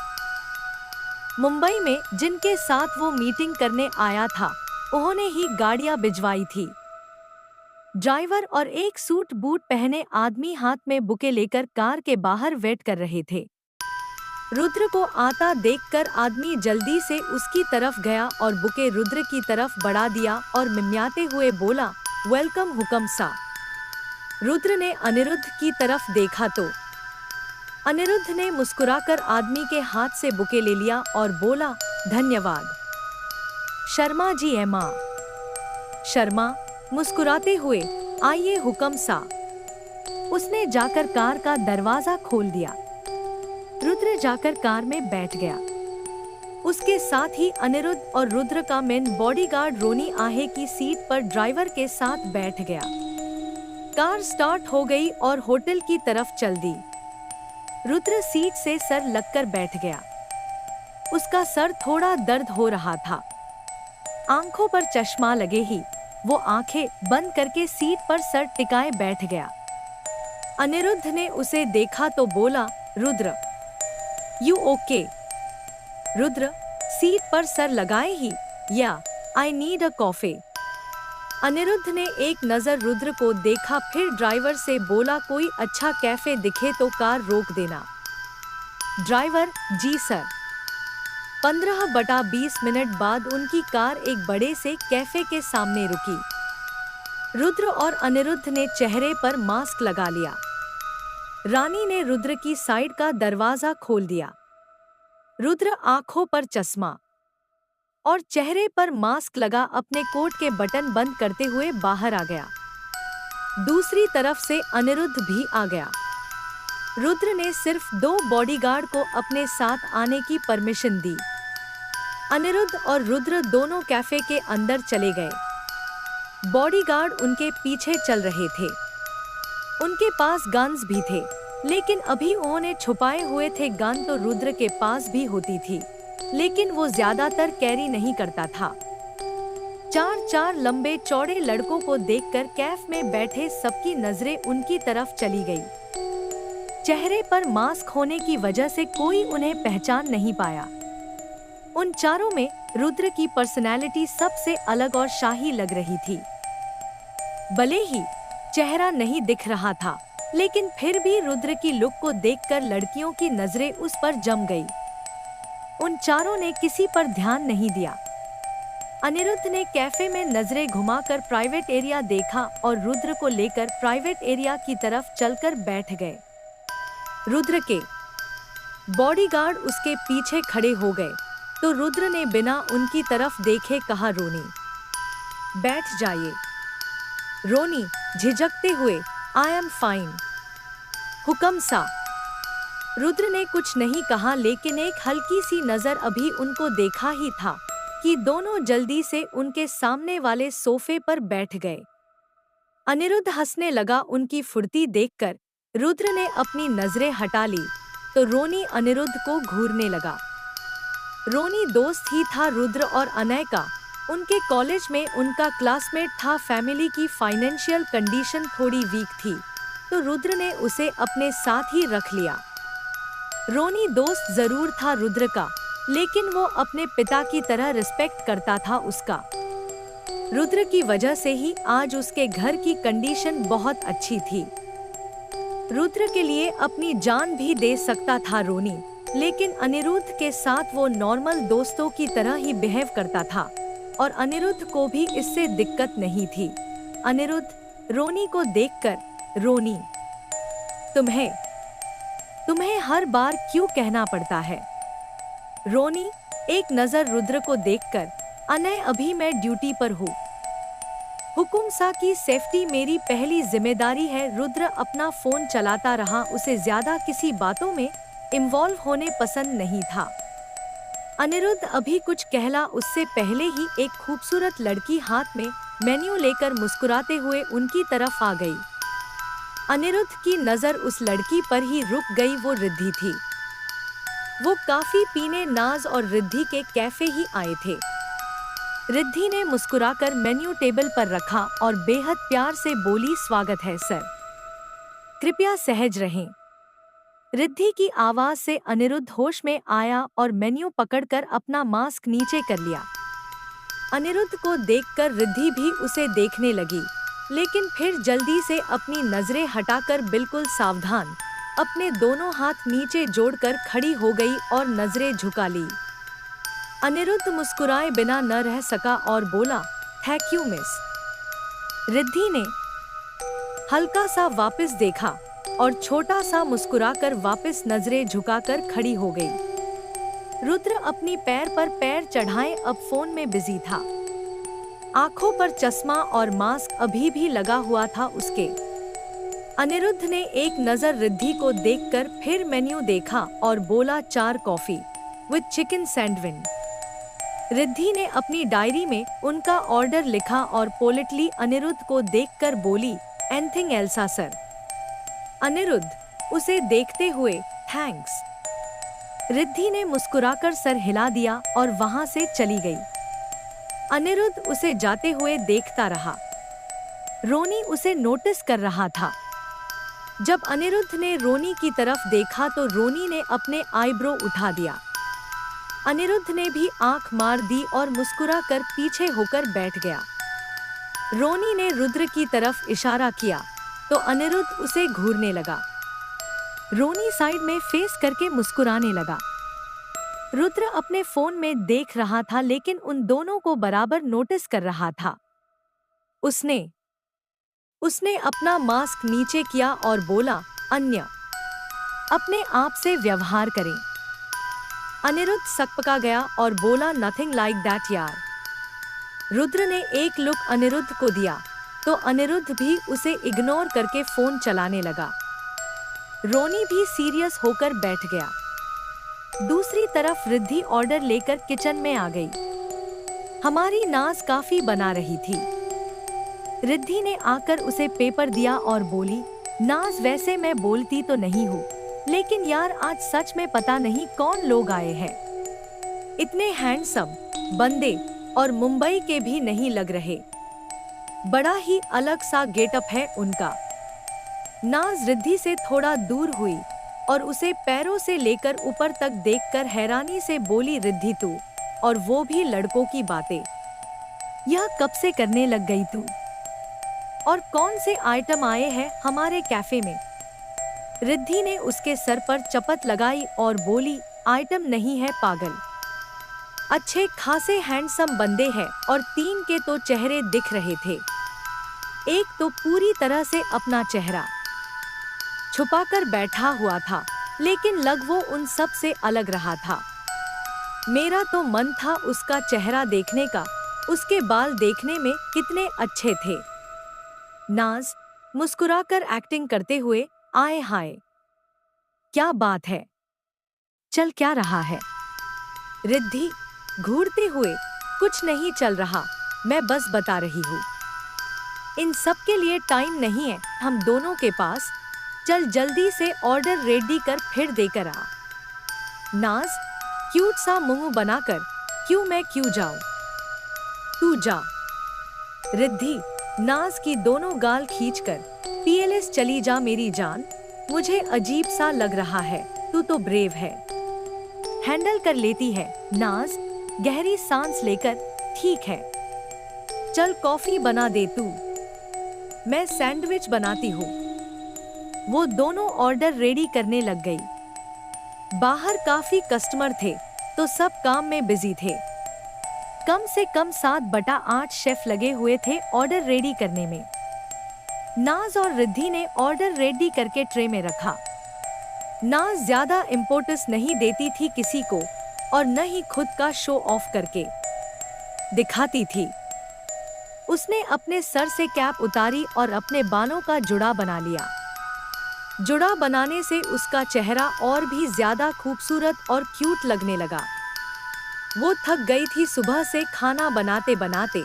मुंबई में जिनके साथ वो मीटिंग करने आया था, उन्होंने ही गाड़ियां भिजवाई थी। ड्राइवर और एक सूट बूट पहने आदमी हाथ में बुके लेकर कार के बाहर वेट कर रहे थे। रुद्र को आता देखकर आदमी जल्दी से उसकी तरफ गया और बुके रुद्र की तरफ बढ़ा दिया और मिमियाते हुए बोला, वेलकम हुक्म सा। रुद्र ने अनिरुद्ध की तरफ देखा तो अनिरुद्ध ने मुस्कुराकर आदमी के हाथ से बुके ले लिया और बोला, धन्यवाद शर्मा जी। एमा शर्मा मुस्कुराते हुए, आइए हुक्म सा। उसने जाकर कार का दरवाजा खोल दिया। रुद्र जाकर कार में बैठ गया। उसके साथ ही अनिरुद्ध और रुद्र का मेन बॉडीगार्ड रोनी आहे की सीट पर ड्राइवर के साथ बैठ गया। कार स्टार्ट हो गई और होटल की तरफ चल दी। रुद्र सीट से सर लगकर बैठ गया। उसका सर थोड़ा दर्द हो रहा था। आंखों पर चश्मा लगे ही वो आंखें बंद करके सीट पर सर टिकाए बैठ गया। अनिरुद्ध ने उसे देखा तो बोला, Rudra, you okay? Rudra seat पर सर लगाए ही, या I need a coffee. Anirudh ने एक नजर रुद्र को देखा, फिर ड्राइवर से बोला, कोई अच्छा कैफे दिखे तो कार रोक देना। ड्राइवर, जी सर। 15/20 मिनट बाद उनकी कार एक बड़े से कैफे के सामने रुकी। रुद्र और अनिरुद्ध ने चेहरे पर मास्क लगा लिया। रानी ने रुद्र की साइड का दरवाजा खोल दिया। रुद्र आंखों पर चश्मा और चेहरे पर मास्क लगा अपने कोट के बटन बंद करते हुए बाहर आ गया। दूसरी तरफ से अनिरुद्ध भी आ गया। रुद्र ने सिर्फ 2 बॉडीगार्ड को अपने साथ आने की परमिशन दी। अनिरुद्ध और रुद्र दोनों कैफे के अंदर चले गए। बॉडीगार्ड उनके पीछे चल रहे थे। उनके पास गन्स भी थे, लेकिन अभी उन्होंने छुपाए हुए थे। गन तो रुद्र के पास भी होती थी, लेकिन वो ज्यादातर कैरी नहीं करता था। 4 लंबे चौड़े लड़कों को देखकर कैफ में बैठे सबकी नजरें उनकी तरफ चली गई। चेहरे पर मास्क होने की वजह से कोई उन्हें पहचान नहीं पाया। उन चारों में रुद्र की पर्सनैलिटी सबसे अलग और शाही लग रही थी। भले ही चेहरा नहीं दिख रहा था, लेकिन फिर भी रुद्र की लुक को देखकर लड़कियों की नजरें उस पर जम गई। उन चारों ने किसी पर ध्यान नहीं दिया। अनिरुद्ध ने कैफे में नजरें घुमाकर प्राइवेट एरिया देखा और रुद्र को लेकर प्राइवेट एरिया की तरफ चलकर बैठ गए। रुद्र के बॉडीगार्ड उसके पीछे खड़े हो गए, तो रुद्र ने बिना उनकी तरफ देखे कहा, रोनी बैठ जाइए। रोनी झिझकते हुए, आई एम फाइन। हुक्म सा। रुद्र ने कुछ नहीं कहा, लेकिन एक हल्की सी नजर अभी उनको देखा ही था कि दोनों जल्दी से उनके सामने वाले सोफे पर बैठ गए। अनिरुद्ध हंसने लगा। उनकी फुर्ती देखकर रुद्र ने अपनी नजरें हटा ली, तो रोनी अनिरुद्ध को घूरने लगा। रोनी दोस्त ही था रुद्र और अनय का। उनके कॉलेज में उनका क्लासमेट था। फैमिली की फाइनेंशियल कंडीशन थोड़ी वीक थी, तो रुद्र ने उसे अपने साथ ही रख लिया। रोनी दोस्त जरूर था रुद्र का, लेकिन वो अपने पिता की तरह रिस्पेक्ट करता था उसका। रुद्र की वजह से ही आज उसके घर की कंडीशन बहुत अच्छी थी। रुद्र के लिए अपनी जान भी दे सकता था रोनी, लेकिन अनिरुद्ध के साथ वो नॉर्मल दोस्तों की तरह ही बिहेव करता था और अनिरुद्ध को भी इससे दिक्कत नहीं थी। अनिरुद्ध रोनी को देखकर, रोनी तुम्हें हर बार क्यों कहना पड़ता है? रोनी एक नजर रुद्र को देखकर, अनय अभी मैं ड्यूटी पर हूँ। हुकुम सा की सेफ्टी मेरी पहली जिम्मेदारी है। रुद्र अपना फोन चलाता रहा। उसे ज्यादा किसी बातों में इन्वॉल्व होने पसंद नहीं था। अनिरुद्ध अभी कुछ कहला उससे पहले ही एक खूबसूरत लड़की हाथ में मेन्यू लेकर मुस्कुराते हुए उनकी तरफ आ गई। अनिरुद्ध की नजर उस लड़की पर ही रुक गई। वो रिद्धि थी। वो काफी पीने नाज और रिद्धि के कैफे ही आए थे। रिद्धि ने मुस्कुराकर मेन्यू टेबल पर रखा और बेहद प्यार से बोली, स्वागत है सर, कृपया सहज रहें। रिद्धि की आवाज से अनिरुद्ध होश में आया और मेन्यू पकड़कर अपना मास्क नीचे कर लिया। अनिरुद्ध को देखकर रिद्धि भी उसे देखने लगी, लेकिन फिर जल्दी से अपनी नजरें हटाकर बिल्कुल सावधान अपने दोनों हाथ नीचे जोड़कर खड़ी हो गई और नजरें झुका ली। अनिरुद्ध मुस्कुराए बिना न रह सका और बोला, थैंक यू मिस। रिद्धि ने हल्का सा वापस देखा और छोटा सा मुस्कुराकर वापस नजरें झुकाकर खड़ी हो गई। रुद्र अपनी पैर पर पैर चढ़ाए अब फोन में बिजी था। आंखों पर चश्मा और मास्क अभी भी लगा हुआ था उसके। अनिरुद्ध ने एक नजर रिद्धि को देखकर फिर मेन्यू देखा और बोला, 4 coffee with chicken sandwich. Riddhi ने अपनी डायरी में उनका ऑर्डर लिखा और पोलिटली अनिरुद्ध को देखकर बोली, एनीथिंग एल्सा सर। अनिरुद्ध उसे देखते हुए, थैंक्स। रिद्धि ने मुस्कुराकर सर हिला दिया और वहां से चली गई। अनिरुद्ध उसे जाते हुए देखता रहा। रोनी उसे नोटिस कर रहा था। जब अनिरुद्ध ने रोनी की तरफ देखा तो रोनी ने अपने आईब्रो उठा दिया। अनिरुद्ध ने भी आंख मार दी और मुस्कुराकर पीछे होकर बैठ गया। रोनी ने रुद्र की तरफ इशारा किया तो अनिरुद्ध उसे घूरने लगा। रोनी साइड में फेस करके मुस्कुराने लगा। रुद्र अपने फोन में देख रहा था, लेकिन उन दोनों को बराबर नोटिस कर रहा था। उसने अपना मास्क नीचे किया और बोला, अन्य अपने आप से व्यवहार करें। अनिरुद्ध सकपका गया और बोला, नथिंग लाइक दैट यार। रुद्र ने एक लुक अनिरुद्ध को दिया तो अनिरुद्ध भी उसे इग्नोर करके फोन चलाने लगा। रोनी भी सीरियस होकर बैठ गया। दूसरी तरफ रिद्धि ऑर्डर लेकर किचन में आ गई। हमारी नाज काफी बना रही थी। रिद्धि ने आकर उसे पेपर दिया और बोली, नाज वैसे मैं बोलती तो नहीं हूँ, लेकिन यार आज सच में पता नहीं कौन लोग आए हैं। इतने हैंडसम, बंदे और मुंबई के भी नहीं लग रहे। बड़ा ही अलग सा गेटअप है उनका। नाज रिद्धि से थोड़ा दूर हुई और उसे पैरों से लेकर ऊपर तक देखकर हैरानी से बोली, रिद्धि तू, और वो भी लड़कों की बातें, यह कब से करने लग गई तू? और कौन से आइटम आए हैं हमारे कैफे में? रिद्धि ने उसके सर पर चपत लगाई और बोली, आइटम नहीं है पागल, अच्छे खासे हैंडसम बंदे हैं और 3 के तो चेहरे दिख रहे थे। एक तो पूरी तरह से अपना चेहरा छुपाकर बैठा हुआ था, लेकिन लग वो उन सब से अलग रहा था। मेरा तो मन था उसका चेहरा देखने का, उसके बाल देखने में कितने अच्छे थे। नाज मुस्कुराकर एक्टिंग करते हुए, आए हाय क्या बात है, चल क्या रहा है? रिद्धि घूरते हुए, कुछ नहीं चल रहा, मैं बस बता रही हूँ। इन सब के लिए टाइम नहीं है हम दोनों के पास, चल जल्दी से ऑर्डर रेडी कर फिर देकर आ। नाज क्यूट सा मुंह बनाकर, क्यों मैं क्यों जाऊं, तू जा। रिद्धि नाज की दोनों गाल खींचकर, पीएलएस चली जा मेरी जान, मुझे अजीब सा लग रहा है, तू तो ब्रेव है, हैंडल कर लेती है। नाज गहरी सांस लेकर, ठीक है, चल कॉफी बना दे तू, मैं सैंडविच बनाती हूँ। वो दोनों ऑर्डर रेडी करने लग गई। बाहर काफी कस्टमर थे तो सब काम में बिजी थे। कम से कम 7/8 शेफ लगे हुए थे ऑर्डर रेडी करने में। नाज और रिद्धि ने ऑर्डर रेडी करके ट्रे में रखा। नाज ज्यादा इम्पोर्टेंस नहीं देती थी किसी को और न ही खुद का शो ऑफ करके दिखाती थी। उसने अपने सर से कैप उतारी और अपने बालों का जुड़ा बना लिया। जुड़ा बनाने से उसका चेहरा और भी ज्यादा खूबसूरत और क्यूट लगने लगा। वो थक गई थी सुबह से खाना बनाते बनाते,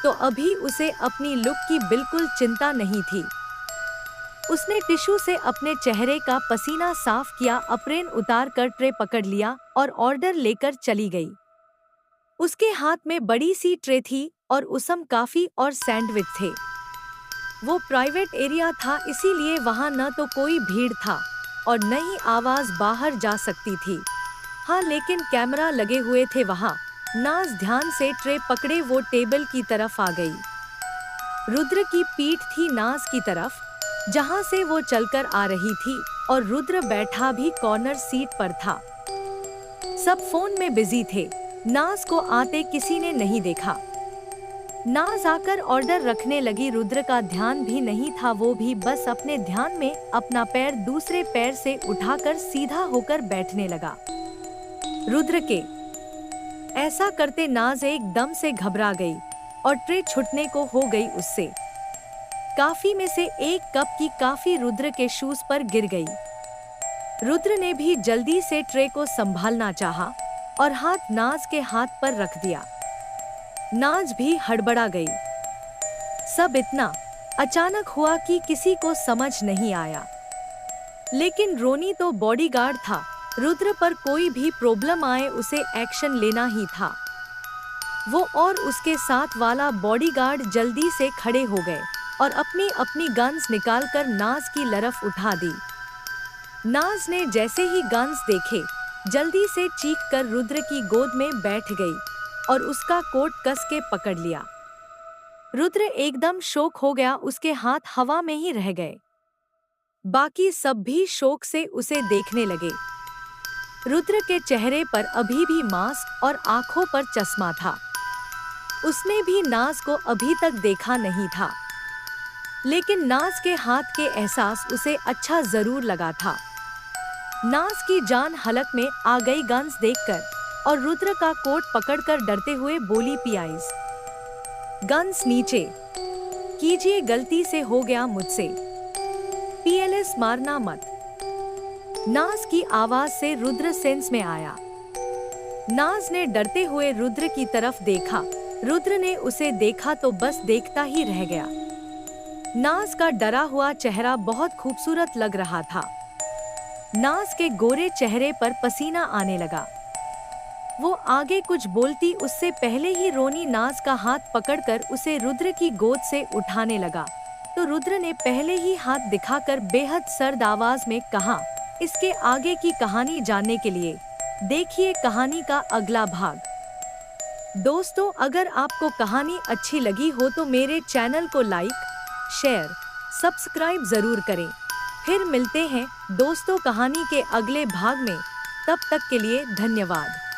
तो अभी उसे अपनी लुक की बिल्कुल चिंता नहीं थी। उसने टिश्यू से अपने चेहरे का पसीना साफ किया, अप्रेन उतार कर ट्रे पकड़ लिया और ऑर्डर लेकर चली गई। उसके हाथ में बड़ी सी ट्रे थी और उसम काफी और सैंडविच थे। वो प्राइवेट एरिया था, इसीलिए वहाँ न तो कोई भीड़ था और न ही आवाज बाहर जा सकती थी। हाँ, लेकिन कैमरा लगे हुए थे वहाँ। नाज ध्यान से ट्रे पकड़े वो टेबल की तरफ आ गई। रुद्र की पीठ थी नाज की तरफ, जहाँ से वो चलकर आ रही थी, और रुद्र बैठा भी कॉर्नर सीट पर था। सब फोन में बिजी थे। नाज को आते किसी ने नहीं देखा। नाज आकर ऑर्डर रखने लगी। रुद्र का ध्यान भी नहीं था, वो भी बस अपने ध्यान में अपना पैर दूसरे पैर से उठाकर सीधा होकर बैठने लगा। रुद्र के ऐसा करते नाज एकदम से घबरा गई और ट्रे छूटने को हो गई उससे। काफी में से एक कप की काफी रुद्र के शूज पर गिर गई। रुद्र ने भी जल्दी से ट्रे को संभालना चाहा और हाथ नाज के हाथ पर रख दिया। नाज भी हड़बड़ा गई। सब इतना अचानक हुआ कि किसी को समझ नहीं आया। लेकिन रोनी तो बॉडीगार्ड था, रुद्र पर कोई भी प्रॉब्लम आए उसे एक्शन लेना ही था। वो और उसके साथ वाला बॉडीगार्ड जल्दी से खड़े हो गए और अपनी अपनी गन्स निकालकर नाज की तरफ उठा दी। नाज ने जैसे ही गन्स देखे, जल्दी से चीख कर रुद्र की गोद में बैठ गई और उसका कोट कस के पकड़ लिया। रुद्र एकदम शॉक हो गया, उसके हाथ हवा में ही रह गए। बाकी सब भी शौक से उसे देखने लगे। रुद्र के चेहरे पर अभी भी मास्क और आंखों पर चश्मा था। उसने भी नाज को अभी तक देखा नहीं था, लेकिन नाज के हाथ के एहसास उसे अच्छा जरूर लगा था। नाज की जान हलक में आ गई गन्स देखकर, और रुद्र का कोट पकड़कर डरते हुए बोली, पीआईज गन्स नीचे। कीजिए, गलती से हो गया मुझसे। पीएलएस मारना मत। नाज की आवाज से रुद्र सेंस में आया। नाज ने डरते हुए रुद्र की तरफ देखा। रुद्र ने उसे देखा तो बस देखता ही रह गया। नाज का डरा हुआ चेहरा बहुत खूबसूरत लग रहा था। नाज के गोरे चेहरे पर पसीना आने लगा। वो आगे कुछ बोलती उससे पहले ही रोनी नाज का हाथ पकड़कर उसे रुद्र की गोद से उठाने लगा, तो रुद्र ने पहले ही हाथ दिखाकर बेहद सर्द आवाज में कहा, इसके आगे की कहानी जानने के लिए देखिए कहानी का अगला भाग। दोस्तों, अगर आपको कहानी अच्छी लगी हो तो मेरे चैनल को लाइक, शेयर, सब्सक्राइब जरूर करें। फिर मिलते हैं दोस्तों कहानी के अगले भाग में। तब तक के लिए धन्यवाद।